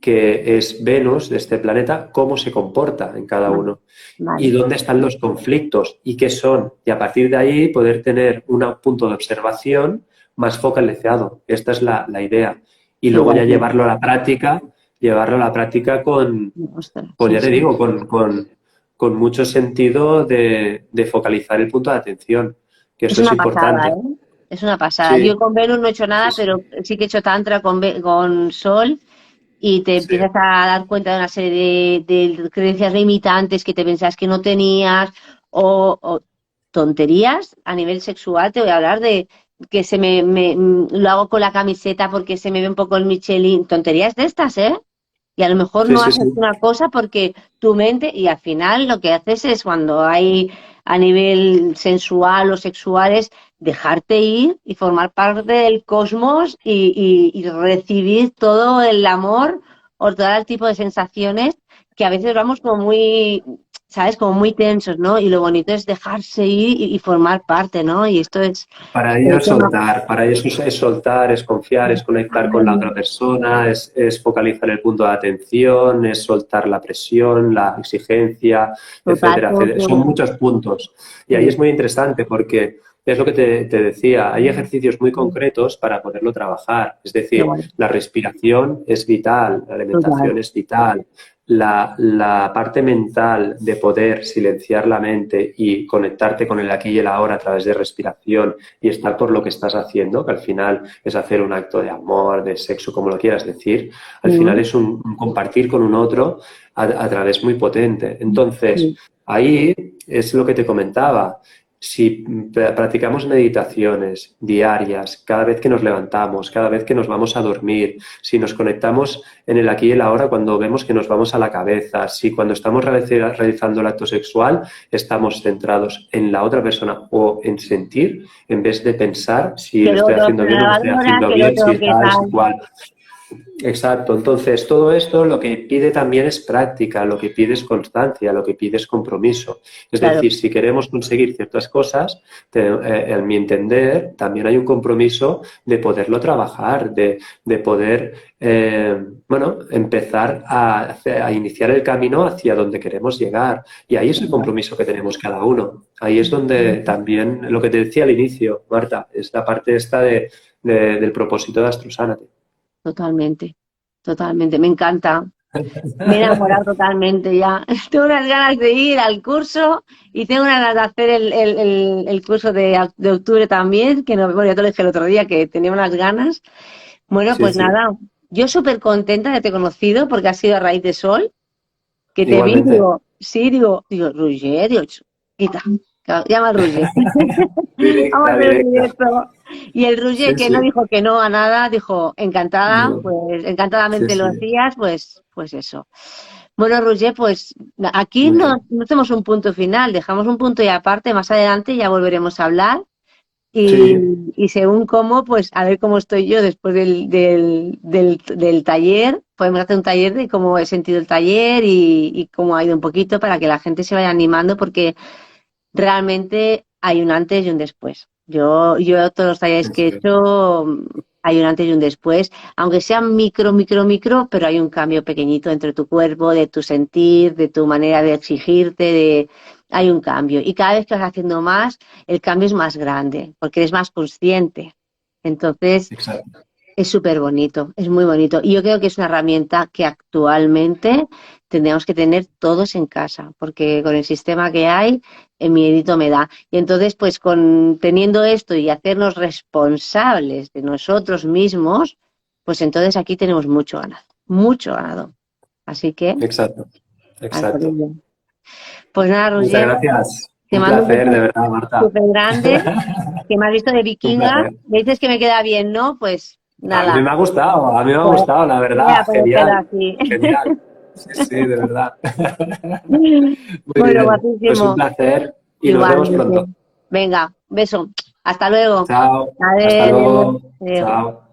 que es Venus, de este planeta, cómo se comporta en cada Vale, uno y vale. dónde están los conflictos y qué son. Y a partir de ahí poder tener un punto de observación más focalizado. Esta es la idea. Y Qué luego guay, ya qué guay. llevarlo a la práctica Ostras, con sí, ya te sí. digo, con mucho sentido de focalizar el punto de atención, que Es eso es una pasada, importante. ¿eh? Es una pasada. Yo Sí, con Venus no he hecho sí, nada, sí. pero sí que he hecho tantra con Sol, y te Sí, empiezas a dar cuenta de una serie de creencias limitantes que te pensabas que no tenías, o tonterías a nivel sexual. Te voy a hablar de que lo hago con la camiseta porque se me ve un poco el Michelin, tonterías de estas, ¿eh? Y a lo mejor sí, no sí, haces sí. una cosa porque tu mente, y al final lo que haces es, cuando hay a nivel sensual o sexual, es dejarte ir y formar parte del cosmos, y recibir todo el amor o todo el tipo de sensaciones, que a veces vamos como muy, ¿sabes? Como muy tensos, ¿no? Y lo bonito es dejarse ir y formar parte, ¿no? Y esto es Para ello el es tema. soltar, para ello es soltar, es confiar, es conectar con la otra persona, es focalizar el punto de atención, es soltar la presión, la exigencia, Total, etcétera, todo, etcétera. Son todo. muchos puntos. Y ahí es Sí, muy interesante porque es lo que te decía, hay ejercicios muy concretos para poderlo trabajar. Es qué decir, guay. la respiración es vital, la Total. alimentación es vital, la parte mental de poder silenciar la mente y conectarte con el aquí y el ahora a través de respiración y estar por lo que estás haciendo, que al final es hacer un acto de amor, de sexo, como lo quieras decir, al final Mm, es un compartir con un otro a través muy potente. Entonces, sí. ahí es lo que te comentaba. si practicamos meditaciones diarias, cada vez que nos levantamos, cada vez que nos vamos a dormir, si nos conectamos en el aquí y el ahora cuando vemos que nos vamos a la cabeza, si cuando estamos realizando el acto sexual estamos centrados en la otra persona o en sentir, en vez de pensar si Que lo estoy luego haciendo bien o no estoy haciendo que bien, luego si que tal, tal. si cual. Exacto, entonces todo esto lo que pide también es práctica, lo que pide es constancia, lo que pide es compromiso. Es Claro, decir, si queremos conseguir ciertas cosas, en mi entender, también hay un compromiso de poderlo trabajar, de poder, bueno, empezar a iniciar el camino hacia donde queremos llegar. Y ahí es el compromiso que tenemos cada uno. Ahí es donde también, lo que te decía al inicio, Marta, es la parte esta del propósito de Astrosánate. totalmente, totalmente. Me encanta. Me he enamorado totalmente ya. Tengo unas ganas de ir al curso y tengo unas ganas de hacer el curso de octubre también, que no, bueno, ya te lo dije el otro día, que tenía unas ganas. Bueno, Sí, pues sí. nada, yo súper contenta de haberte conocido porque ha sido a raíz de Sol, que te vi, Igualmente. digo, sí, digo, Roger, digo, quita, llama a Roger. Vamos a Directa, hacer un directa. directo. Y el Roger Sí, que no sí. dijo que no a nada, dijo encantada, No. pues Sí, encantadamente lo sí. hacías, pues eso. Bueno, Roger, pues aquí Muy bien. no hacemos un punto final, dejamos un punto y aparte, más adelante ya volveremos a hablar y, Sí, y según cómo, pues a ver cómo estoy yo después del taller, podemos hacer un taller de cómo he sentido el taller y cómo ha ido un poquito para que la gente se vaya animando porque realmente hay un antes y un después. Yo todos los talleres es que he cierto. hecho, hay un antes y un después, aunque sean micro, pero hay un cambio pequeñito entre tu cuerpo, de tu sentir, de tu manera de exigirte, hay un cambio. Y cada vez que vas haciendo más, el cambio es más grande, porque eres más consciente. Entonces, Exacto. es súper bonito, es muy bonito. Y yo creo que es una herramienta que actualmente tendríamos que tener todos en casa, porque con el sistema que hay, miedito me da. Y entonces, pues teniendo esto y hacernos responsables de nosotros mismos, pues entonces aquí tenemos mucho ganado. Así que, Exacto. al por Exacto. ello. Pues nada, Muchas Roger, gracias. te Un mando un placer, de beso verdad, Marta. súper grande, que me has visto de Un vikinga. placer. Me dices que me queda bien, ¿no? Pues A mí nada. me ha gustado, a mí me ha Pues gustado, la voy verdad. a ponértelo Genial. así. Genial. Sí, sí, de verdad. Muy Bueno, bien. Pues un guapísimo. placer y nos vemos Igualmente. pronto. Venga, beso. Hasta luego. Chao. Hasta Adiós. luego. Adiós. Chao.